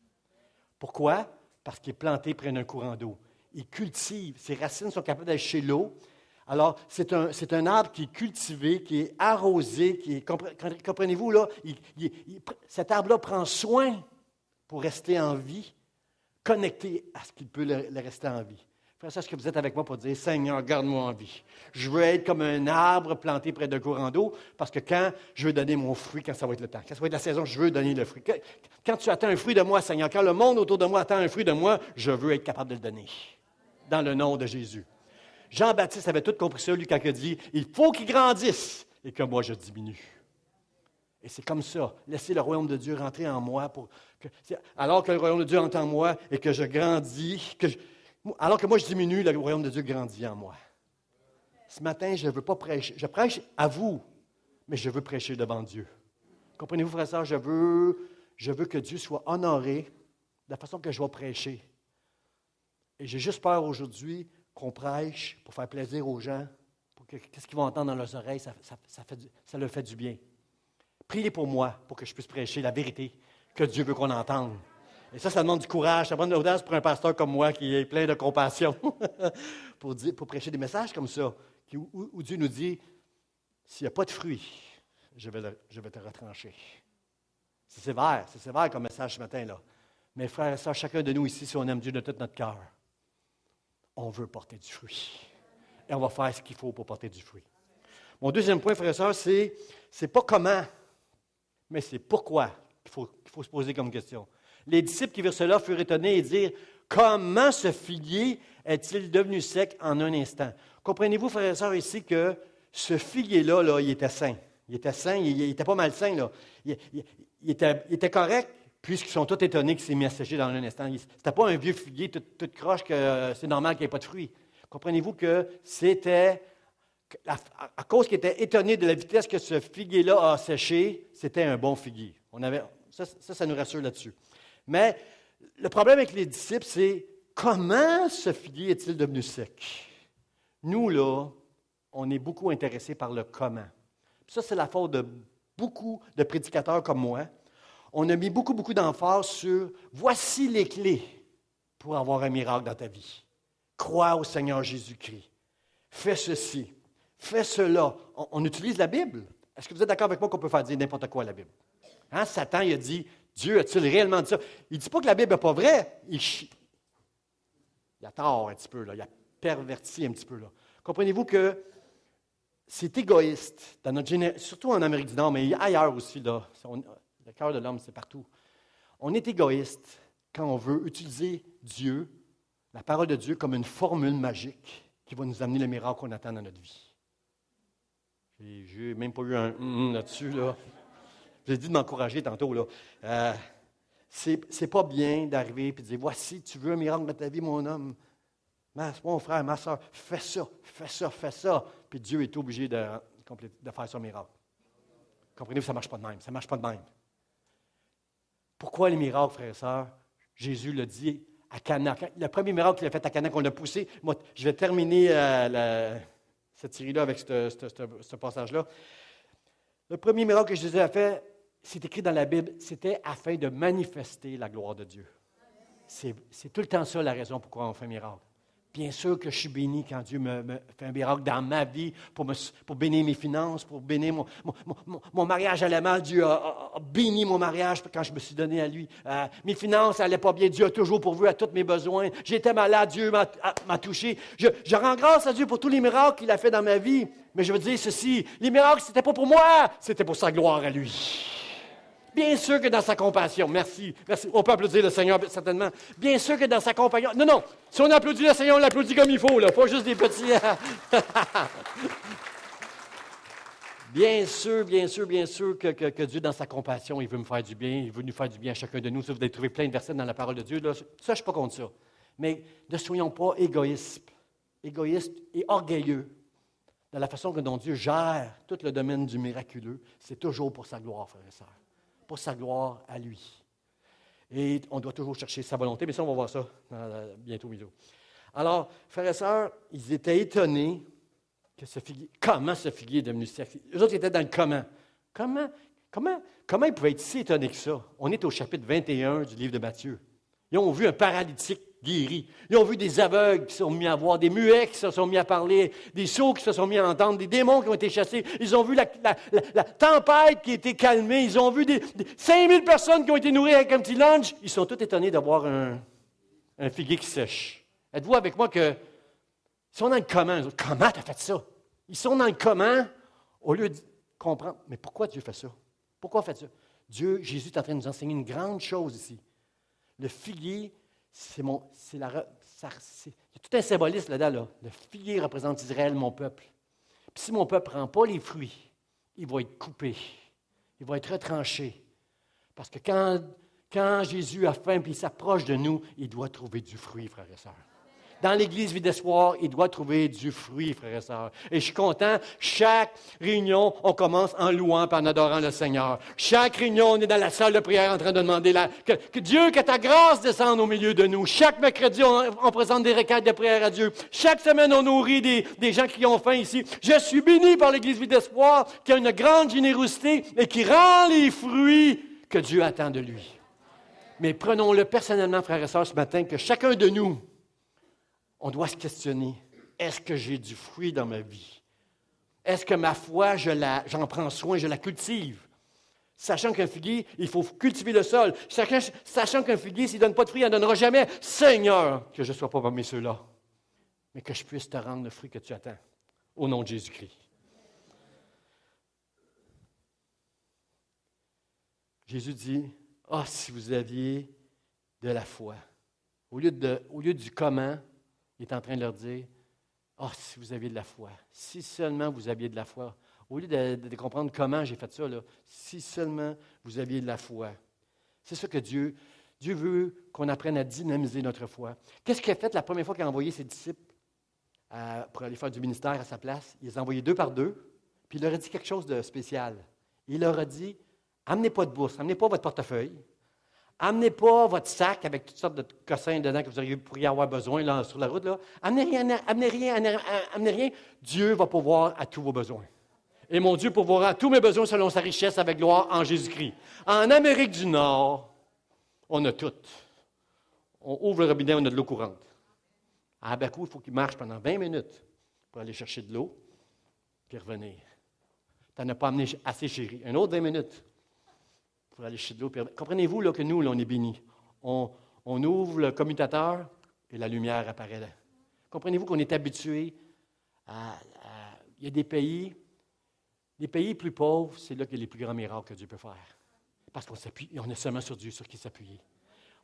Pourquoi? Parce qu'il est planté près d'un courant d'eau. Il cultive, ses racines sont capables d'aller chez l'eau. Alors, c'est un arbre qui est cultivé, qui est arrosé, comprenez-vous, là, cet arbre-là prend soin pour rester en vie, connecté à ce qu'il peut le rester en vie. Frère, est-ce que vous êtes avec moi pour dire, Seigneur, garde-moi en vie. Je veux être comme un arbre planté près d'un courant d'eau, parce que quand je veux donner mon fruit, quand ça va être le temps, quand ça va être la saison, je veux donner le fruit. Quand tu attends un fruit de moi, Seigneur, quand le monde autour de moi attend un fruit de moi, je veux être capable de le donner. Dans le nom de Jésus. Jean-Baptiste avait tout compris ça, lui, quand il a dit, il faut qu'il grandisse et que moi, je diminue. Et c'est comme ça. Laissez le royaume de Dieu rentrer en moi. Alors que le royaume de Dieu entre en moi et que je grandis, alors que moi je diminue, le royaume de Dieu grandit en moi. Ce matin, je ne veux pas prêcher. Je prêche à vous, mais je veux prêcher devant Dieu. Comprenez-vous, frères et sœurs, je veux que Dieu soit honoré de la façon que je vais prêcher. Et j'ai juste peur aujourd'hui qu'on prêche pour faire plaisir aux gens, pour que qu'est-ce qu'ils vont entendre dans leurs oreilles, ça leur fait du bien. Priez pour moi, pour que je puisse prêcher la vérité que Dieu veut qu'on entende. Et ça demande du courage, ça demande de l'audace pour un pasteur comme moi qui est plein de compassion pour prêcher des messages comme ça, où Dieu nous dit, s'il n'y a pas de fruits, je vais te retrancher. C'est sévère comme message ce matin-là. Mais frères et sœurs, chacun de nous ici, si on aime Dieu de tout notre cœur, on veut porter du fruit. Et on va faire ce qu'il faut pour porter du fruit. Mon deuxième point, frères et sœurs, c'est pas comment, mais c'est pourquoi qu'il faut se poser comme question. Les disciples qui virent cela furent étonnés et dirent, comment ce figuier est-il devenu sec en un instant? Comprenez-vous, frères et sœurs, ici que ce figuier-là, là, il était sain. Il était sain, il n'était pas malsain. Là. Il était correct, puisqu'ils sont tous étonnés qu'il s'est mis à sécher dans un instant. Ce n'était pas un vieux figuier tout croche que c'est normal qu'il n'y ait pas de fruits. Comprenez-vous que c'était, à cause qu'il était étonné de la vitesse que ce figuier-là a séché, c'était un bon figuier. Ça nous rassure là-dessus. Mais le problème avec les disciples, c'est comment ce figuier est-il devenu sec? Nous, là, on est beaucoup intéressés par le comment. Puis ça, c'est la faute de beaucoup de prédicateurs comme moi. On a mis beaucoup d'emphase sur voici les clés pour avoir un miracle dans ta vie. Crois au Seigneur Jésus-Christ. Fais ceci. Fais cela. On utilise la Bible. Est-ce que vous êtes d'accord avec moi qu'on peut faire dire n'importe quoi à la Bible? Hein? Satan, il a dit, Dieu a-t-il réellement dit ça? Il ne dit pas que la Bible n'est pas vraie. Il a tort un petit peu, là. Il a perverti un petit peu. Là. Comprenez-vous que c'est égoïste, dans notre surtout en Amérique du Nord, mais ailleurs aussi. Là. Le cœur de l'homme, c'est partout. On est égoïste quand on veut utiliser Dieu, la parole de Dieu, comme une formule magique qui va nous amener le miracle qu'on attend dans notre vie. Je n'ai même pas eu un là-dessus. Là. J'ai dit de m'encourager tantôt. Là. C'est pas bien d'arriver et de dire, voici, tu veux un miracle dans ta vie, mon homme. Mon frère, ma soeur, fais ça. Puis Dieu est obligé de faire son miracle. Comprenez-vous, ça ne marche pas de même. Ça ne marche pas de même. Pourquoi les miracles, frères et sœurs? Jésus l'a dit à Cana. Le premier miracle qu'il a fait à Cana, qu'on a poussé. Moi, je vais terminer cette série-là avec ce passage-là. Le premier miracle que Jésus a fait, c'est écrit dans la Bible, c'était afin de manifester la gloire de Dieu. C'est tout le temps ça la raison pourquoi on fait un miracle. Bien sûr que je suis béni quand Dieu me fait un miracle dans ma vie pour bénir mes finances, pour bénir mon mariage allait mal. Dieu a béni mon mariage quand je me suis donné à lui. Mes finances n'allaient pas bien. Dieu a toujours pourvu à tous mes besoins. J'étais malade. Dieu m'a touché. Je rends grâce à Dieu pour tous les miracles qu'il a fait dans ma vie. Mais je veux dire ceci, les miracles, ce n'était pas pour moi, c'était pour sa gloire à lui. Bien sûr que dans sa compassion, merci. On peut applaudir le Seigneur, certainement. Bien sûr que dans sa compassion, non, si on applaudit le Seigneur, on l'applaudit comme il faut, là, pas juste des petits. Bien sûr que Dieu, dans sa compassion, il veut me faire du bien, il veut nous faire du bien à chacun de nous. Ça, vous allez trouver plein de versets dans la parole de Dieu. Là. Ça, je ne suis pas contre ça. Mais ne soyons pas égoïstes et orgueilleux dans la façon dont Dieu gère tout le domaine du miraculeux. C'est toujours pour sa gloire, frères et sœurs. Pour sa gloire à lui. Et on doit toujours chercher sa volonté, mais ça, on va voir ça bientôt. Alors, frères et sœurs, ils étaient étonnés que comment ce figuier est devenu sec. Eux autres étaient dans le comment. Comment ils pouvaient être si étonnés que ça? On est au chapitre 21 du livre de Matthieu. Ils ont vu un paralytique guéri. Ils ont vu des aveugles qui se sont mis à voir, des muets qui se sont mis à parler, des sourds qui se sont mis à entendre, des démons qui ont été chassés. Ils ont vu la tempête qui a été calmée. Ils ont vu 5000 personnes qui ont été nourries avec un petit lunch. Ils sont tous étonnés d'avoir un figuier qui sèche. Êtes-vous avec moi que ils sont dans le comment? Comment tu as fait ça? Ils sont dans le comment au lieu de comprendre. Mais pourquoi Dieu fait ça? Pourquoi fait ça? Jésus est en train de nous enseigner une grande chose ici. Le figuier, il y a tout un symbolisme là-dedans. Là. Le figuier représente Israël, mon peuple. Puis si mon peuple ne prend pas les fruits, il va être coupé. Il va être retranché. Parce que quand Jésus a faim et il s'approche de nous, il doit trouver du fruit, frères et sœurs. Dans l'Église Vie d'Espoir, il doit trouver du fruit, frères et sœurs. Et je suis content, chaque réunion, on commence en louant et en adorant le Seigneur. Chaque réunion, on est dans la salle de prière en train de demander que Dieu, que ta grâce descende au milieu de nous. Chaque mercredi, on présente des requêtes de prière à Dieu. Chaque semaine, on nourrit des gens qui ont faim ici. Je suis béni par l'Église Vie d'Espoir, qui a une grande générosité et qui rend les fruits que Dieu attend de lui. Mais prenons-le personnellement, frères et sœurs, ce matin, que chacun de nous, on doit se questionner, est-ce que j'ai du fruit dans ma vie? Est-ce que ma foi, j'en prends soin, je la cultive? Sachant qu'un figuier, il faut cultiver le sol. Sachant qu'un figuier, s'il ne donne pas de fruit, il n'en donnera jamais. Seigneur, que je ne sois pas parmi ceux-là, mais que je puisse te rendre le fruit que tu attends. Au nom de Jésus-Christ. Jésus dit, « si vous aviez de la foi. » Au lieu du comment, il est en train de leur dire, « si vous aviez de la foi. Si seulement vous aviez de la foi. » Au lieu de comprendre comment j'ai fait ça, là, si seulement vous aviez de la foi. C'est ça que Dieu veut qu'on apprenne à dynamiser notre foi. Qu'est-ce qu'il a fait la première fois qu'il a envoyé ses disciples pour aller faire du ministère à sa place? Il les a envoyés 2 par 2, puis il leur a dit quelque chose de spécial. Il leur a dit, « Amenez pas de bourse, amenez pas votre portefeuille. Amenez pas votre sac avec toutes sortes de cossins dedans que vous pourriez avoir besoin là, sur la route. Là. Amenez rien. Dieu va pourvoir à tous vos besoins. Et mon Dieu pourvoira à tous mes besoins selon sa richesse avec gloire en Jésus-Christ. » En Amérique du Nord, on a tout. On ouvre le robinet, on a de l'eau courante. À Abakou, il faut qu'il marche pendant 20 minutes pour aller chercher de l'eau puis revenir. Tu n'en as pas amené assez, chérie. Un autre 20 minutes. Pour aller chercher de l'eau. Comprenez-vous là, que nous, là, on est bénis. On ouvre le commutateur et la lumière apparaît là. Comprenez-vous qu'on est habitué à... Il y a des pays plus pauvres, c'est là qu'il y a les plus grands miracles que Dieu peut faire. Parce qu'on s'appuie, et on est seulement sur Dieu, sur qui s'appuyer.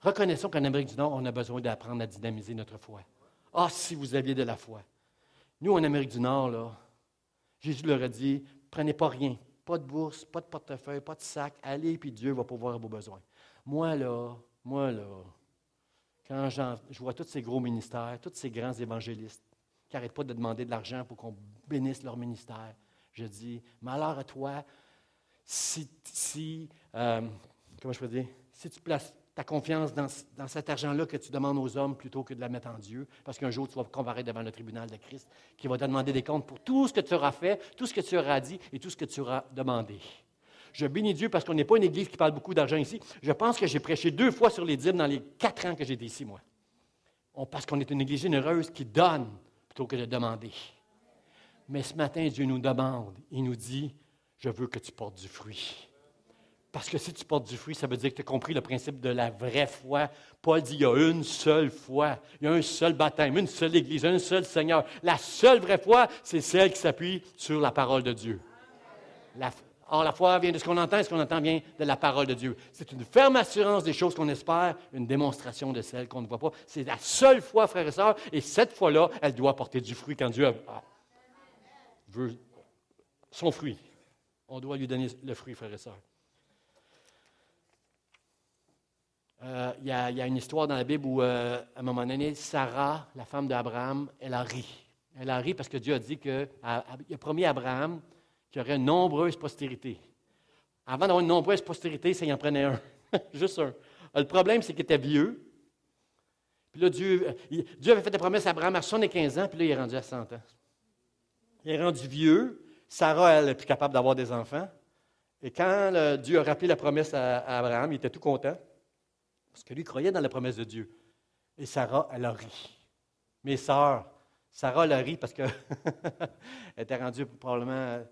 Reconnaissons qu'en Amérique du Nord, on a besoin d'apprendre à dynamiser notre foi. Si vous aviez de la foi. Nous, en Amérique du Nord, là, Jésus leur a dit, prenez pas rien. Pas de bourse, pas de portefeuille, pas de sac. Allez, puis Dieu va pourvoir à vos besoins. Moi, là, quand je vois tous ces gros ministères, tous ces grands évangélistes qui n'arrêtent pas de demander de l'argent pour qu'on bénisse leur ministère, je dis, malheur à toi, si tu places ta confiance dans cet argent-là que tu demandes aux hommes plutôt que de la mettre en Dieu, parce qu'un jour, tu vas comparaître devant le tribunal de Christ, qui va te demander des comptes pour tout ce que tu auras fait, tout ce que tu auras dit et tout ce que tu auras demandé. Je bénis Dieu parce qu'on n'est pas une église qui parle beaucoup d'argent ici. Je pense que j'ai prêché 2 fois sur les dîmes dans les 4 ans que j'étais ici, moi. Parce qu'on est une église généreuse qui donne plutôt que de demander. Mais ce matin, Dieu nous demande, il nous dit, je veux que tu portes du fruit. Parce que si tu portes du fruit, ça veut dire que tu as compris le principe de la vraie foi. Paul dit, il y a une seule foi, il y a un seul baptême, une seule Église, un seul Seigneur. La seule vraie foi, c'est celle qui s'appuie sur la parole de Dieu. Or, la foi vient de ce qu'on entend, et ce qu'on entend vient de la parole de Dieu. C'est une ferme assurance des choses qu'on espère, une démonstration de celles qu'on ne voit pas. C'est la seule foi, frères et sœurs, et cette foi-là, elle doit porter du fruit quand Dieu veut son fruit. On doit lui donner le fruit, frères et sœurs. Il y a une histoire dans la Bible où, à un moment donné, Sarah, la femme d'Abraham, elle a ri. Elle a ri parce que Dieu a dit qu'il a promis à Abraham qu'il y aurait une nombreuse postérité. Avant d'avoir une nombreuse postérité, ça y en prenait un. Juste un. Le problème, c'est qu'il était vieux. Puis là, Dieu avait fait des promesses à Abraham à 75 ans, puis là, il est rendu à 100 ans. Il est rendu vieux. Sarah, elle n'est plus capable d'avoir des enfants. Et quand Dieu a rappelé la promesse à Abraham, il était tout content. Parce que lui croyait dans la promesse de Dieu. Et Sarah, elle a ri. Mes sœurs, Sarah, elle a ri parce qu'elle était rendue probablement,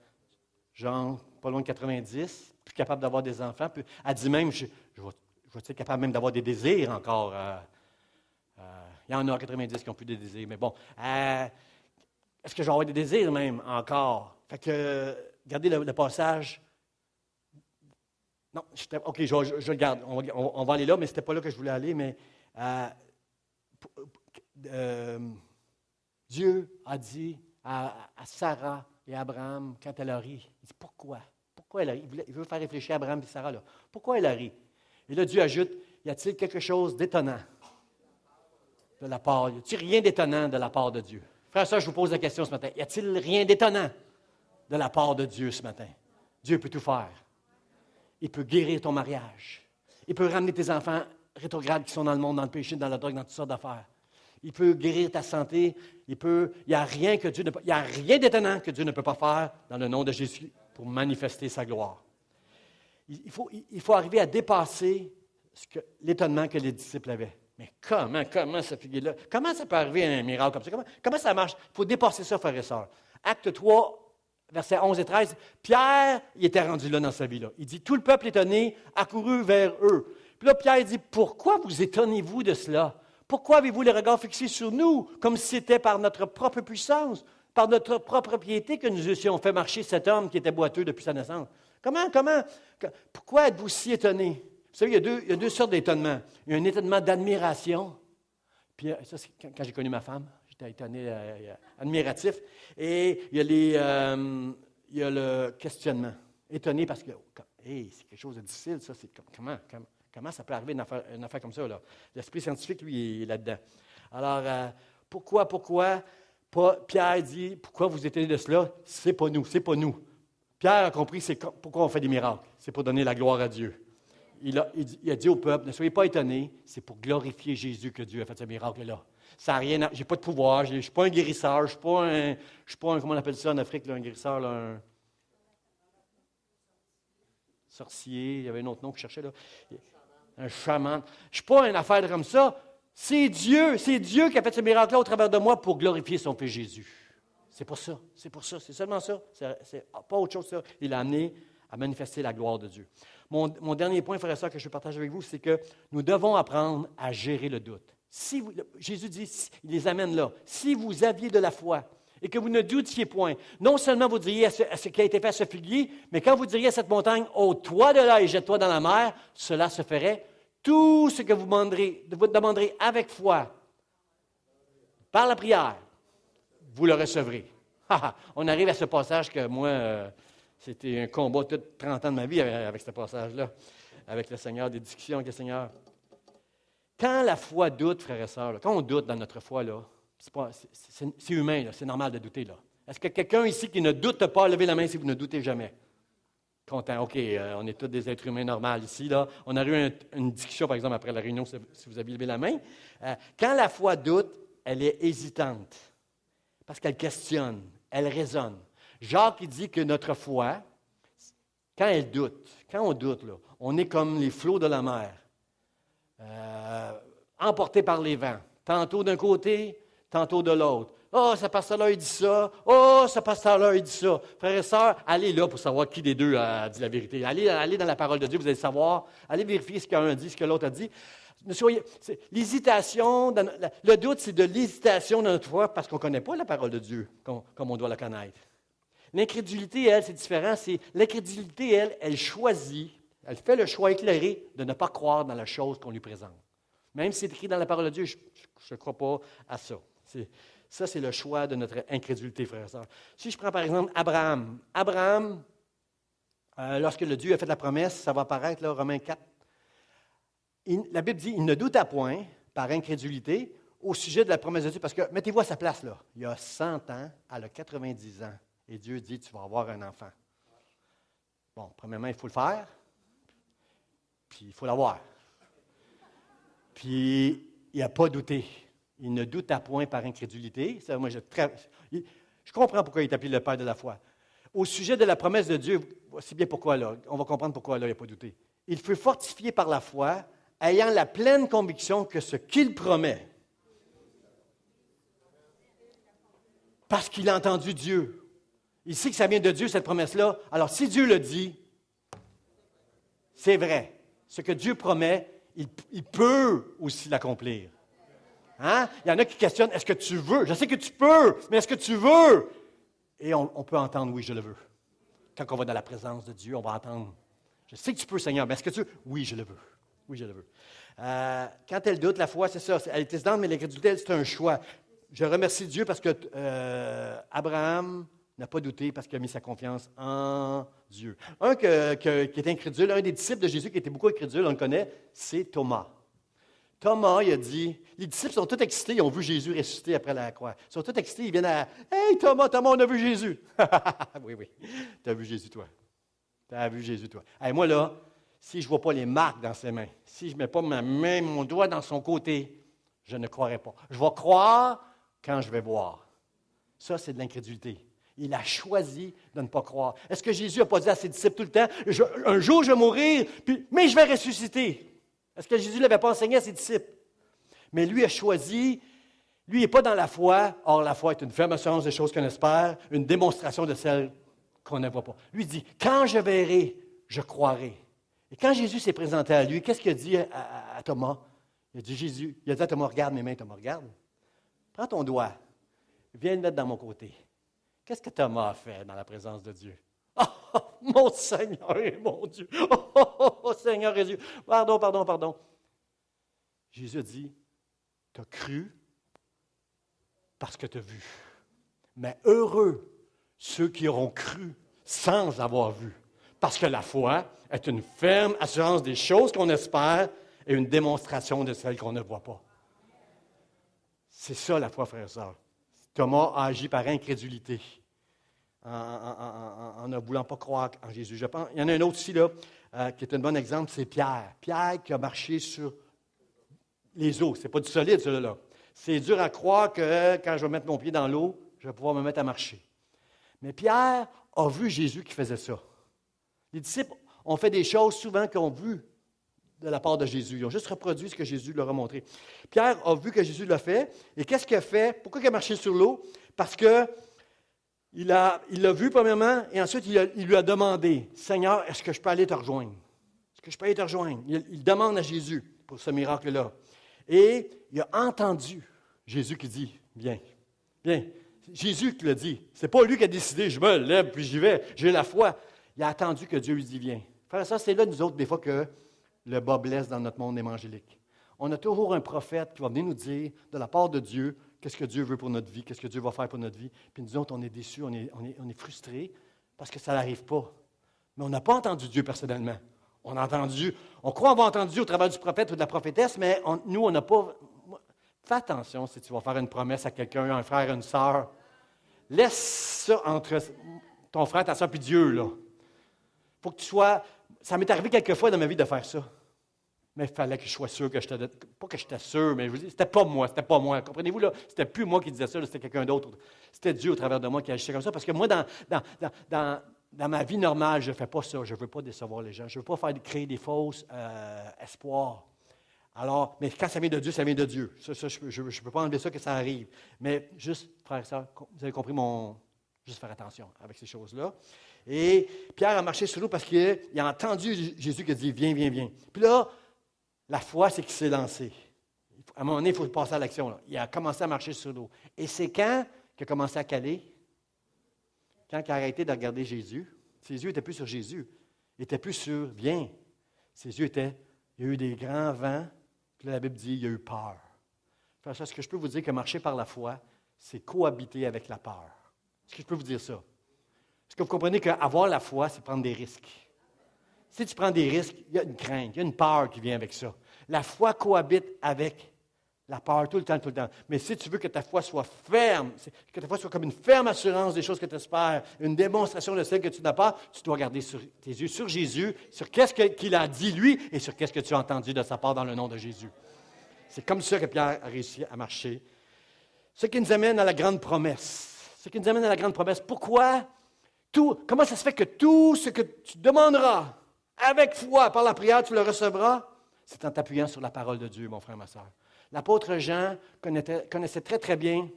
genre, pas loin de 90, plus capable d'avoir des enfants. Puis, elle dit même, je vais être capable même d'avoir des désirs encore. Il y en a 90 qui n'ont plus de désirs, mais bon. Est-ce que je vais avoir des désirs même encore? Fait que, regardez le passage. Non, OK, je le garde. On va aller là, mais ce n'était pas là que je voulais aller. Mais Dieu a dit à Sarah et à Abraham, quand elle a ri, il dit pourquoi? Pourquoi elle a ri? Il veut faire réfléchir à Abraham et Sarah là. Pourquoi elle a ri? Et là, Dieu ajoute, y a-t-il quelque chose d'étonnant de la part? Y a-t-il rien d'étonnant de la part de Dieu? Frère, ça, je vous pose la question ce matin. Y a-t-il rien d'étonnant de la part de Dieu ce matin? Dieu peut tout faire. Il peut guérir ton mariage. Il peut ramener tes enfants rétrogrades qui sont dans le monde, dans le péché, dans la drogue, dans toutes sortes d'affaires. Il peut guérir ta santé. Il n'y a rien d'étonnant que Dieu ne peut pas faire dans le nom de Jésus pour manifester sa gloire. Il faut arriver à dépasser l'étonnement que les disciples avaient. Mais comment ça figure-là? Comment ça peut arriver un miracle comme ça? Comment ça marche? Il faut dépasser ça, frères et sœurs. Acte 3, versets 11 et 13, Pierre, il était rendu là dans sa vie-là. Il dit, tout le peuple étonné accourut vers eux. Puis là, Pierre dit, pourquoi vous étonnez-vous de cela? Pourquoi avez-vous les regards fixés sur nous, comme si c'était par notre propre puissance, par notre propre piété que nous eussions fait marcher cet homme qui était boiteux depuis sa naissance? Pourquoi êtes-vous si étonnés? Vous savez, il y a deux sortes d'étonnement. Il y a un étonnement d'admiration. Puis ça, c'est quand j'ai connu ma femme. J'étais étonné, admiratif. Et il y a le questionnement. Étonné parce que, c'est quelque chose de difficile, ça. C'est comment ça peut arriver une affaire comme ça, là? L'esprit scientifique, lui, il est là-dedans. Alors, pourquoi? Pierre dit, pourquoi vous étonnez de cela? C'est pas nous. Pierre a compris pourquoi on fait des miracles. C'est pour donner la gloire à Dieu. Il a dit au peuple, ne soyez pas étonnés, c'est pour glorifier Jésus que Dieu a fait ce miracle-là. Ça n'a rien j'ai pas de pouvoir, je ne suis pas un guérisseur, je ne suis pas un, comment on appelle ça en Afrique, là, un guérisseur, là, un sorcier, il y avait un autre nom que je cherchais, là. Un chaman. Je ne suis pas une affaire comme ça. C'est Dieu qui a fait ce miracle-là au travers de moi pour glorifier son Fils Jésus. C'est pour ça, c'est seulement ça. C'est pas autre chose, ça. Il a amené à manifester la gloire de Dieu. Mon dernier point, frère et sœur, que je partage avec vous, c'est que nous devons apprendre à gérer le doute. Jésus dit, il les amène là. Si vous aviez de la foi et que vous ne doutiez point, non seulement vous diriez à ce qui a été fait à ce figuier, mais quand vous diriez à cette montagne, ôte-toi de là et jette-toi dans la mer, cela se ferait. Tout ce que vous demanderez avec foi, par la prière, vous le recevrez. On arrive à ce passage que moi, c'était un combat tout 30 ans de ma vie avec ce passage-là, avec le Seigneur, des discussions avec le Seigneur. Quand la foi doute, frères et sœurs, quand on doute dans notre foi, là, c'est humain, là, c'est normal de douter. Là. Est-ce que quelqu'un ici qui ne doute pas, levez la main si vous ne doutez jamais? Content. OK, on est tous des êtres humains normaux ici. Là. On a eu une discussion, par exemple, après la réunion, si vous aviez levé la main. Quand la foi doute, elle est hésitante. Parce qu'elle questionne, elle raisonne. Jacques, il dit que notre foi, quand elle doute, quand on doute, là, on est comme les flots de la mer, emportés par les vents. Tantôt d'un côté, tantôt de l'autre. Oh, ce pasteur-là, il dit ça. Oh, ce pasteur-là, il dit ça. Frères et sœurs, allez là pour savoir qui des deux a dit la vérité. Allez dans la parole de Dieu, vous allez savoir. Allez vérifier ce qu'un dit, ce que l'autre a dit. L'hésitation, le doute, c'est de l'hésitation dans notre foi parce qu'on ne connaît pas la parole de Dieu comme on doit la connaître. L'incrédulité, elle, c'est différent. L'incrédulité, elle choisit, elle fait le choix éclairé de ne pas croire dans la chose qu'on lui présente. Même si c'est écrit dans la parole de Dieu, je ne crois pas à ça. Ça, c'est le choix de notre incrédulité, frères et sœurs. Si je prends par exemple Abraham. Abraham, lorsque le Dieu a fait la promesse, ça va apparaître, là, Romains 4. La Bible dit, il ne douta point, par incrédulité, au sujet de la promesse de Dieu. Parce que, mettez-vous à sa place, là. Il y a 100 ans, elle a 90 ans. Et Dieu dit, tu vas avoir un enfant. Bon, premièrement, il faut le faire. Puis, il faut l'avoir. Puis, il n'a pas douté. Il ne douta point par incrédulité. Ça, moi, je comprends pourquoi il est appelé le Père de la foi. Au sujet de la promesse de Dieu, c'est bien pourquoi, là. On va comprendre pourquoi, là, il n'a pas douté. Il fut fortifié par la foi, ayant la pleine conviction que ce qu'il promet, parce qu'il a entendu Dieu. Il sait que ça vient de Dieu, cette promesse-là. Alors, si Dieu le dit, c'est vrai. Ce que Dieu promet, il peut aussi l'accomplir. Hein? Il y en a qui questionnent, est-ce que tu veux? Je sais que tu peux, mais est-ce que tu veux? Et on peut entendre, oui, je le veux. Quand on va dans la présence de Dieu, on va entendre, je sais que tu peux, Seigneur, mais est-ce que tu veux? Oui, je le veux. Oui, je le veux. Quand elle doute, la foi, c'est ça. Elle est hésitante, mais l'incrédulité, c'est un choix. Je remercie Dieu parce que Abraham n'a pas douté parce qu'il a mis sa confiance en Dieu. Un qui est incrédule, un des disciples de Jésus qui était beaucoup incrédule, on le connaît, c'est Thomas. Thomas, il a dit, les disciples sont tous excités, ils ont vu Jésus ressusciter après la croix. Ils sont tous excités, ils viennent à « Hey Thomas, on a vu Jésus! » Oui, tu as vu Jésus, toi. Tu as vu Jésus, toi. Hey, moi, là, si je ne vois pas les marques dans ses mains, si je ne mets pas ma main, mon doigt dans son côté, je ne croirai pas. Je vais croire quand je vais voir. Ça, c'est de l'incrédulité. Il a choisi de ne pas croire. Est-ce que Jésus n'a pas dit à ses disciples tout le temps, un jour je vais mourir, mais je vais ressusciter? Est-ce que Jésus ne l'avait pas enseigné à ses disciples? Mais lui a choisi, lui n'est pas dans la foi. Or, la foi est une ferme assurance des choses qu'on espère, une démonstration de celles qu'on ne voit pas. Lui dit, quand je verrai, je croirai. Et quand Jésus s'est présenté à lui, qu'est-ce qu'il a dit à Thomas? Il a dit à Thomas, regarde mes mains, Thomas, regarde. Prends ton doigt, viens le mettre dans mon côté. Qu'est-ce que Thomas a fait dans la présence de Dieu? Oh, mon Seigneur et mon Dieu! Oh, Seigneur et Dieu! Pardon. Jésus a dit, tu as cru parce que tu as vu. Mais heureux ceux qui auront cru sans avoir vu. Parce que la foi est une ferme assurance des choses qu'on espère et une démonstration de celles qu'on ne voit pas. C'est ça la foi, frères et sœurs. Thomas a agi par incrédulité, en ne voulant pas croire en Jésus. Je pense, il y en a un autre ici, là, qui est un bon exemple, c'est Pierre. Pierre qui a marché sur les eaux. Ce n'est pas du solide, celui-là. C'est dur à croire que quand je vais mettre mon pied dans l'eau, je vais pouvoir me mettre à marcher. Mais Pierre a vu Jésus qui faisait ça. Les disciples ont fait des choses souvent qu'ils ont vues de la part de Jésus. Ils ont juste reproduit ce que Jésus leur a montré. Pierre a vu que Jésus l'a fait. Et qu'est-ce qu'il a fait? Pourquoi il a marché sur l'eau? Parce qu'il l'a vu premièrement, et ensuite il lui a demandé, « Seigneur, est-ce que je peux aller te rejoindre? Est-ce que je peux aller te rejoindre? » Il demande à Jésus pour ce miracle-là. Et il a entendu Jésus qui dit, « Viens, viens. » Jésus qui l'a dit. Ce n'est pas lui qui a décidé, « Je me lève, puis j'y vais. J'ai la foi. » Il a attendu que Dieu lui dise, « Viens. » Frère, ça, c'est là, nous autres, des fois, que le bas blesse dans notre monde évangélique. On a toujours un prophète qui va venir nous dire, de la part de Dieu, qu'est-ce que Dieu veut pour notre vie, qu'est-ce que Dieu va faire pour notre vie. Puis nous autres, on est déçus, on est frustrés parce que ça n'arrive pas. Mais on n'a pas entendu Dieu personnellement. On croit avoir entendu Dieu au travers du prophète ou de la prophétesse, mais nous, on n'a pas... Fais attention si tu vas faire une promesse à quelqu'un, un frère, une sœur. Laisse ça entre ton frère, ta sœur, puis Dieu, là. faut que tu sois... Ça m'est arrivé quelques fois dans ma vie de faire ça. Mais il fallait que je sois sûr que j'étais... Pas que j'étais sûr, mais je vous dis, c'était pas moi. Comprenez-vous, là? C'était plus moi qui disais ça, là, c'était quelqu'un d'autre. C'était Dieu au travers de moi qui agissait comme ça. Parce que moi, dans ma vie normale, je ne fais pas ça. Je ne veux pas décevoir les gens. Je ne veux pas créer des fausses espoirs. Alors, mais quand ça vient de Dieu, ça vient de Dieu. Ça, je ne peux pas enlever ça que ça arrive. Mais juste, frères et sœurs, vous avez compris juste faire attention avec ces choses-là. Et Pierre a marché sur l'eau parce qu'il a entendu Jésus qui a dit, viens, viens, viens. Puis là, la foi, c'est qu'il s'est lancé. À un moment donné, il faut passer à l'action. Là. Il a commencé à marcher sur l'eau. Et c'est quand qu'il a commencé à caler? Quand il a arrêté de regarder Jésus. Ses yeux n'étaient plus sur Jésus. Il n'était plus sur, viens. Ses yeux étaient, il y a eu des grands vents. Puis là, la Bible dit, il y a eu peur. Enfin, ça, ce que je peux vous dire que marcher par la foi, c'est cohabiter avec la peur. Est-ce que je peux vous dire ça? Est-ce que vous comprenez qu'avoir la foi, c'est prendre des risques? Si tu prends des risques, il y a une crainte, il y a une peur qui vient avec ça. La foi cohabite avec la peur tout le temps, tout le temps. Mais si tu veux que ta foi soit ferme, que ta foi soit comme une ferme assurance des choses que tu espères, une démonstration de celles que tu n'as pas, tu dois garder tes yeux sur Jésus, sur qu'est-ce qu'il a dit lui et sur qu'est-ce que tu as entendu de sa part dans le nom de Jésus. C'est comme ça que Pierre a réussi à marcher. Ce qui nous amène à la grande promesse. Pourquoi? Comment ça se fait que tout ce que tu demanderas avec foi par la prière, tu le recevras? C'est en t'appuyant sur la parole de Dieu, mon frère, ma soeur. L'apôtre Jean connaissait très, très bien.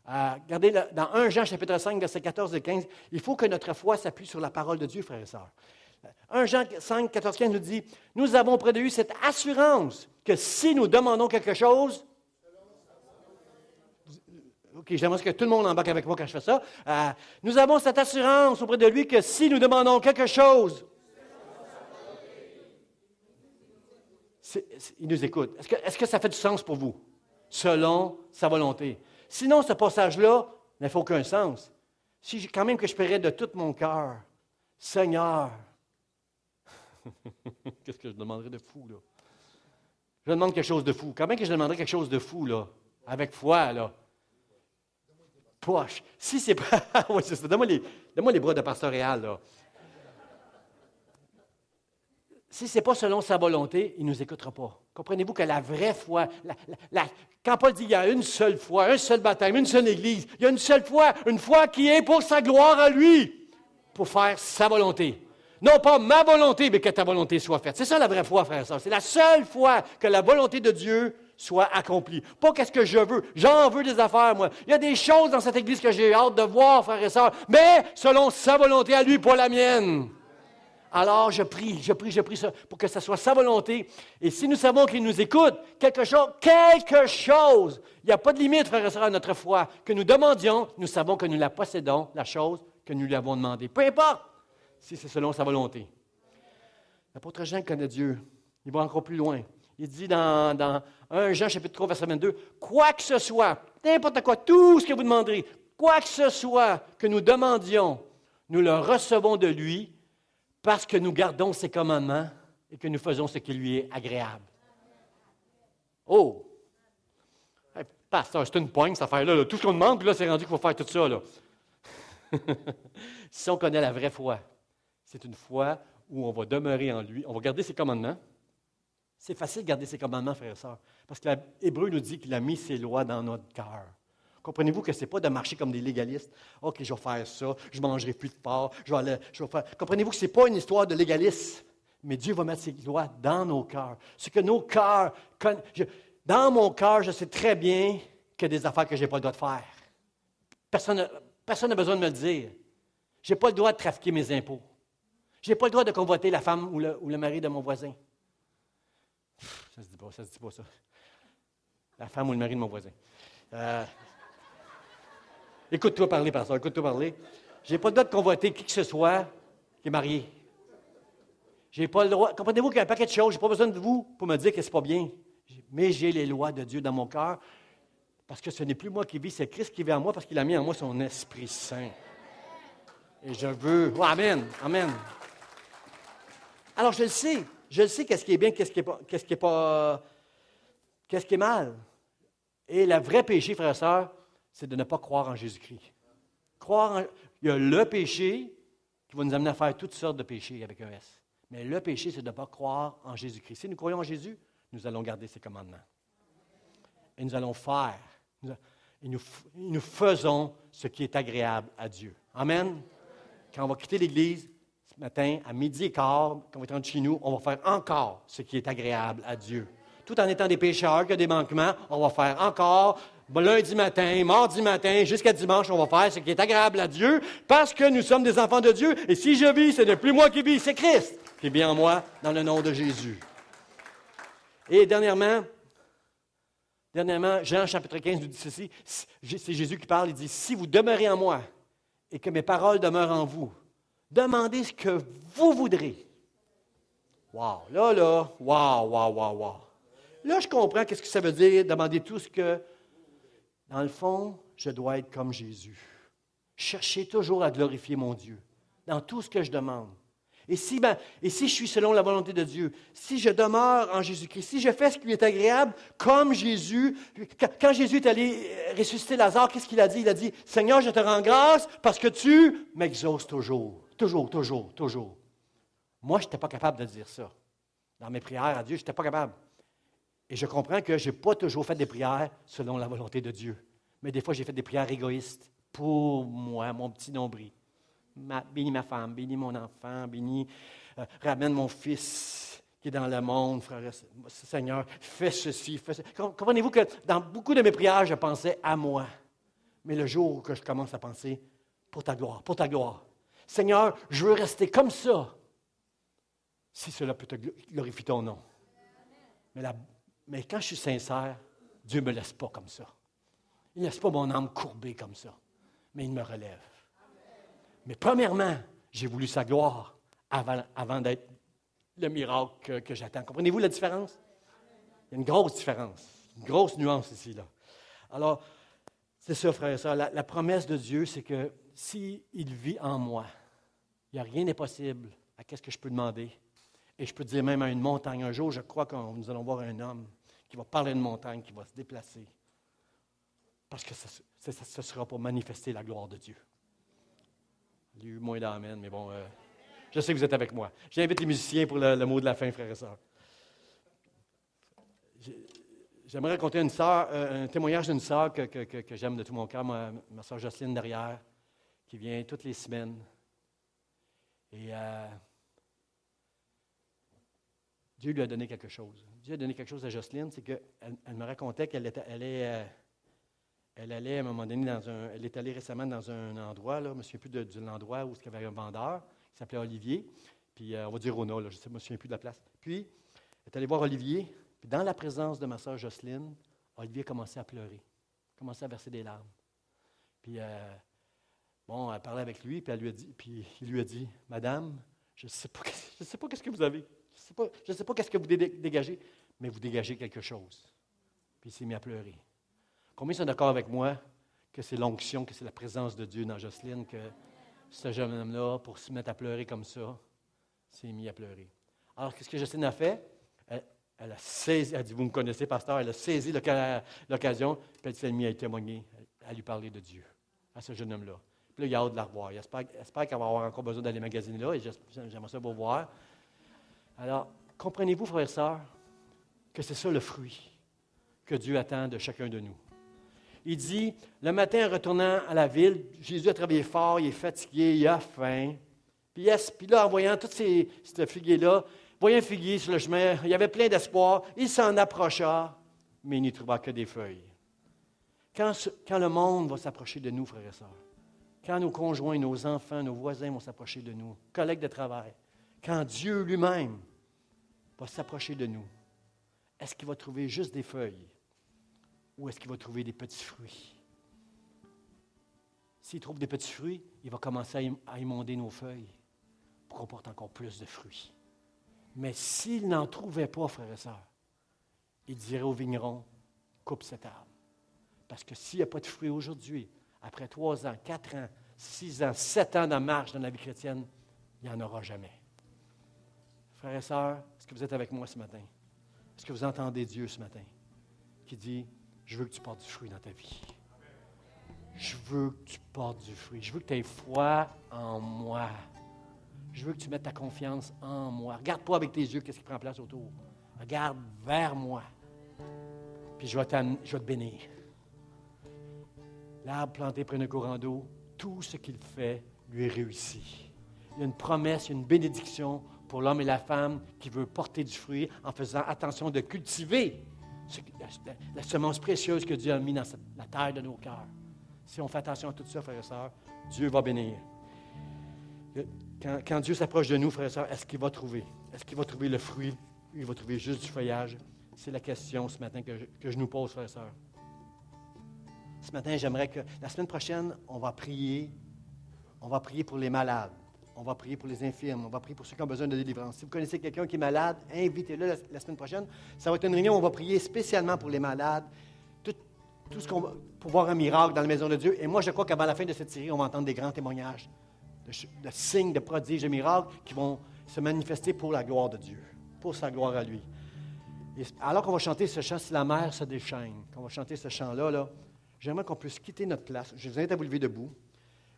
Regardez, dans 1 Jean, chapitre 5, versets 14 et 15, il faut que notre foi s'appuie sur la parole de Dieu, frères et sœurs. 1 Jean 5, 14, 15 nous dit, « Nous avons auprès de lui cette assurance que si nous demandons quelque chose... » OK, j'aimerais que tout le monde embarque avec moi quand je fais ça. Nous avons cette assurance auprès de lui que si nous demandons quelque chose... Il nous écoute. Est-ce que ça fait du sens pour vous? Selon sa volonté. Sinon, ce passage-là n'a fait aucun sens. Si quand même que je paierais de tout mon cœur, Seigneur, qu'est-ce que je demanderais de fou, là? Je demande quelque chose de fou. Quand même que je demanderais quelque chose de fou, là, avec foi, là. Poche. Si c'est pas... oui, c'est ça. Donne-moi les bras de pasteur Réal, là. Si ce n'est pas selon sa volonté, il ne nous écoutera pas. Comprenez-vous que la vraie foi, quand Paul dit qu'il y a une seule foi, un seul baptême, une seule Église, il y a une seule foi, une foi qui est pour sa gloire à lui, pour faire sa volonté. Non pas ma volonté, mais que ta volonté soit faite. C'est ça la vraie foi, frère et sœur. C'est la seule foi que la volonté de Dieu soit accomplie. Pas qu'est-ce que je veux. J'en veux des affaires, moi. Il y a des choses dans cette Église que j'ai hâte de voir, frère et sœur, mais selon sa volonté à lui, pas la mienne. Alors, je prie ça, pour que ce soit sa volonté. Et si nous savons qu'il nous écoute, quelque chose, il n'y a pas de limite, frères et sœurs, à notre foi, que nous demandions, nous savons que nous la possédons, la chose que nous lui avons demandée. Peu importe si c'est selon sa volonté. L'apôtre Jean connaît Dieu. Il va encore plus loin. Il dit dans 1 Jean, chapitre 3, verset 22, « Quoi que ce soit, n'importe quoi, tout ce que vous demanderez, quoi que ce soit que nous demandions, nous le recevons de lui, parce que nous gardons ses commandements et que nous faisons ce qui lui est agréable. » Oh! Hey, pasteur, c'est une poigne, cette affaire-là. Là. Tout ce qu'on demande, puis là, c'est rendu qu'il faut faire tout ça. Là. Si on connaît la vraie foi, c'est une foi où on va demeurer en lui, on va garder ses commandements. C'est facile de garder ses commandements, frères et sœurs, parce que l'Hébreu nous dit qu'il a mis ses lois dans notre cœur. Comprenez-vous que ce n'est pas de marcher comme des légalistes. OK, je vais faire ça, je ne mangerai plus de porc, je vais faire... Comprenez-vous que ce n'est pas une histoire de légalisme, mais Dieu va mettre ses lois dans nos cœurs. Ce que nos cœurs... Dans mon cœur, je sais très bien qu'il y a des affaires que je n'ai pas le droit de faire. Personne n'a besoin de me le dire. Je n'ai pas le droit de trafiquer mes impôts. Je n'ai pas le droit de convoiter la femme ou le mari de mon voisin. Ça ne se dit pas ça. La femme ou le mari de mon voisin. Écoute-toi parler, pasteur, écoute-toi parler. Je n'ai pas le droit de convoiter qui que ce soit qui est marié. Je n'ai pas le droit. Comprenez-vous qu'il y a un paquet de choses, je n'ai pas besoin de vous pour me dire que ce n'est pas bien. Mais j'ai les lois de Dieu dans mon cœur, parce que ce n'est plus moi qui vis, c'est Christ qui vit en moi, parce qu'il a mis en moi son Esprit Saint. Et je veux... Oh, amen, amen. Alors, je le sais qu'est-ce qui est bien, qu'est-ce qui est mal. Et le vrai péché, frères et sœurs, c'est de ne pas croire en Jésus-Christ. Il y a le péché, qui va nous amener à faire toutes sortes de péchés avec un S. Mais le péché, c'est de ne pas croire en Jésus-Christ. Si nous croyons en Jésus, nous allons garder ses commandements. Et nous allons faire, et nous faisons ce qui est agréable à Dieu. Amen. Quand on va quitter l'Église, ce matin, à midi et quart, quand on va rentrer chez nous, on va faire encore ce qui est agréable à Dieu. Tout en étant des pécheurs, qui ont des manquements, on va faire encore, lundi matin, mardi matin, jusqu'à dimanche, on va faire ce qui est agréable à Dieu, parce que nous sommes des enfants de Dieu. Et si je vis, ce n'est plus moi qui vis, c'est Christ qui vit en moi, dans le nom de Jésus. Et dernièrement, Jean chapitre 15 nous dit ceci, c'est Jésus qui parle, il dit, si vous demeurez en moi et que mes paroles demeurent en vous, demandez ce que vous voudrez. Wow, wow. Là, je comprends qu'est-ce que ça veut dire, demander tout ce que, dans le fond, je dois être comme Jésus. Chercher toujours à glorifier mon Dieu dans tout ce que je demande. Et si je suis selon la volonté de Dieu, si je demeure en Jésus-Christ, si je fais ce qui est agréable, comme Jésus, quand Jésus est allé ressusciter Lazare, qu'est-ce qu'il a dit? Il a dit, « Seigneur, je te rends grâce parce que tu m'exauces toujours. » Toujours. Moi, je n'étais pas capable de dire ça. Dans mes prières à Dieu, je n'étais pas capable. Et je comprends que je n'ai pas toujours fait des prières selon la volonté de Dieu. Mais des fois, j'ai fait des prières égoïstes pour moi, mon petit nombril. Bénis ma femme, bénis mon enfant, ramène mon fils qui est dans le monde, frère, Seigneur, fais ceci, fais ceci. Comprenez-vous que dans beaucoup de mes prières, je pensais à moi. Mais le jour que je commence à penser, pour ta gloire. Seigneur, je veux rester comme ça, si cela peut te glorifier ton nom. Mais quand je suis sincère, Dieu ne me laisse pas comme ça. Il ne laisse pas mon âme courbée comme ça, mais il me relève. Mais premièrement, j'ai voulu sa gloire avant d'être le miracle que j'attends. Comprenez-vous la différence? Il y a une grosse différence, une grosse nuance ici, là. Alors, c'est ça, frères et sœurs. La promesse de Dieu, c'est que s'il vit en moi, il n'y a rien d'impossible à qu'est-ce que je peux demander. Et je peux dire même à une montagne. Un jour, je crois que nous allons voir un homme qui va parler à une montagne, qui va se déplacer. Parce que ce sera pour manifester la gloire de Dieu. Il y a eu moins d'amen, mais bon, je sais que vous êtes avec moi. J'invite les musiciens pour le mot de la fin, frères et sœurs. J'aimerais raconter un témoignage d'une sœur que j'aime de tout mon cœur, ma sœur Jocelyne derrière, qui vient toutes les semaines. Et Dieu lui a donné quelque chose. Dieu a donné quelque chose à Jocelyne, c'est qu'elle me racontait qu'elle allait à un moment donné elle est allée récemment dans un endroit, là, je ne me souviens plus de l'endroit où il y avait un vendeur, qui s'appelait Olivier, puis on va dire Rona, là, je ne me souviens plus de la place. Puis, elle est allée voir Olivier, puis dans la présence de ma sœur Jocelyne, Olivier a commencé à pleurer, commencé à verser des larmes. Puis, elle parlait avec lui, puis il lui a dit, « Madame, je ne sais pas qu'est-ce que vous avez, je ne sais pas qu'est-ce que vous dégagez, mais vous dégagez quelque chose. » Puis il s'est mis à pleurer. Combien sont d'accord avec moi que c'est l'onction, que c'est la présence de Dieu dans Jocelyne, que ce jeune homme-là, pour se mettre à pleurer comme ça, s'est mis à pleurer. Alors, qu'est-ce que Jocelyne a fait? Elle a saisi, elle a dit, vous me connaissez, pasteur, elle a saisi l'occasion, puis elle s'est mise à témoigner, à lui parler de Dieu, à ce jeune homme-là. Puis là, il a hâte de la revoir. Il espère qu'elle va avoir encore besoin d'aller magasiner là, et j'aimerais ça vous voir. Alors, comprenez-vous, frères et sœurs, que c'est ça le fruit que Dieu attend de chacun de nous. Il dit, le matin, en retournant à la ville, Jésus a travaillé fort, il est fatigué, il a faim. Puis là, en voyant tous ces figuiers-là, voyant un figuier sur le chemin, il y avait plein d'espoir, il s'en approcha, mais il n'y trouva que des feuilles. Quand le monde va s'approcher de nous, frères et sœurs, quand nos conjoints, nos enfants, nos voisins vont s'approcher de nous, collègues de travail, quand Dieu lui-même va s'approcher de nous, est-ce qu'il va trouver juste des feuilles ou est-ce qu'il va trouver des petits fruits? S'il trouve des petits fruits, il va commencer à émonder nos feuilles pour qu'on porte encore plus de fruits. Mais s'il n'en trouvait pas, frères et sœurs, il dirait au vigneron, coupe cet arbre. Parce que s'il n'y a pas de fruits aujourd'hui, après 3 ans, 4 ans, 6 ans, 7 ans de marche dans la vie chrétienne, il n'y en aura jamais. Frères et sœurs, est-ce que vous êtes avec moi ce matin? Est-ce que vous entendez Dieu ce matin qui dit, je veux que tu portes du fruit dans ta vie. Je veux que tu portes du fruit. Je veux que tu aies foi en moi. Je veux que tu mettes ta confiance en moi. Regarde pas avec tes yeux qu'est-ce qui prend place autour. Regarde vers moi. Puis je vais te bénir. L'arbre planté près d'un courant d'eau, tout ce qu'il fait lui réussit. Il y a une promesse, il y a une bénédiction pour l'homme et la femme qui veut porter du fruit en faisant attention de cultiver la semence précieuse que Dieu a mis dans la terre de nos cœurs. Si on fait attention à tout ça, frères et sœurs, Dieu va bénir. Quand Dieu s'approche de nous, frères et sœurs, est-ce qu'il va trouver? Est-ce qu'il va trouver le fruit? Il va trouver juste du feuillage? C'est la question ce matin que je nous pose, frères et sœurs. Ce matin, j'aimerais que la semaine prochaine, on va prier. On va prier pour les malades. On va prier pour les infirmes. On va prier pour ceux qui ont besoin de délivrance. Si vous connaissez quelqu'un qui est malade, invitez-le la semaine prochaine. Ça va être une réunion où on va prier spécialement pour les malades. Tout ce qu'on va, pour voir un miracle dans la maison de Dieu. Et moi, je crois qu'avant la fin de cette série, on va entendre des grands témoignages de signes, de prodiges, de miracles qui vont se manifester pour la gloire de Dieu, pour sa gloire à lui. Et alors qu'on va chanter ce chant, si la mer se déchaîne, qu'on va chanter ce chant-là, j'aimerais qu'on puisse quitter notre place. Je vous invite à vous lever debout.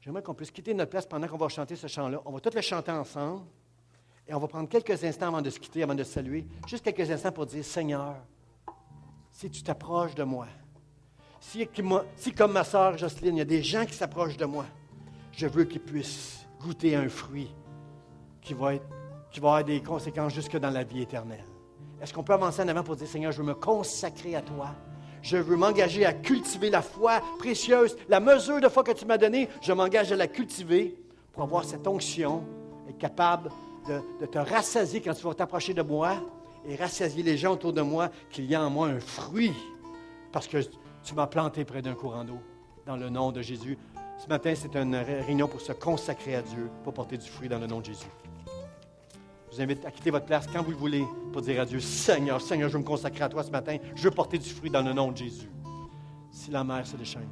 J'aimerais qu'on puisse quitter notre place pendant qu'on va chanter ce chant-là. On va tous le chanter ensemble et on va prendre quelques instants avant de se quitter, avant de se saluer, juste quelques instants pour dire, Seigneur, si tu t'approches de moi, si comme ma sœur Jocelyne, il y a des gens qui s'approchent de moi, je veux qu'ils puissent goûter un fruit qui va avoir des conséquences jusque dans la vie éternelle. Est-ce qu'on peut avancer en avant pour dire, Seigneur, je veux me consacrer à toi. Je veux m'engager à cultiver la foi précieuse. La mesure de foi que tu m'as donnée, je m'engage à la cultiver pour avoir cette onction, être capable de te rassasier quand tu vas t'approcher de moi et rassasier les gens autour de moi, qu'il y a en moi un fruit parce que tu m'as planté près d'un courant d'eau dans le nom de Jésus. Ce matin, c'est une réunion pour se consacrer à Dieu, pour porter du fruit dans le nom de Jésus. Je vous invite à quitter votre place quand vous le voulez pour dire à Dieu, Seigneur, je veux me consacrer à toi ce matin. Je veux porter du fruit dans le nom de Jésus. Si la mer se déchaîne.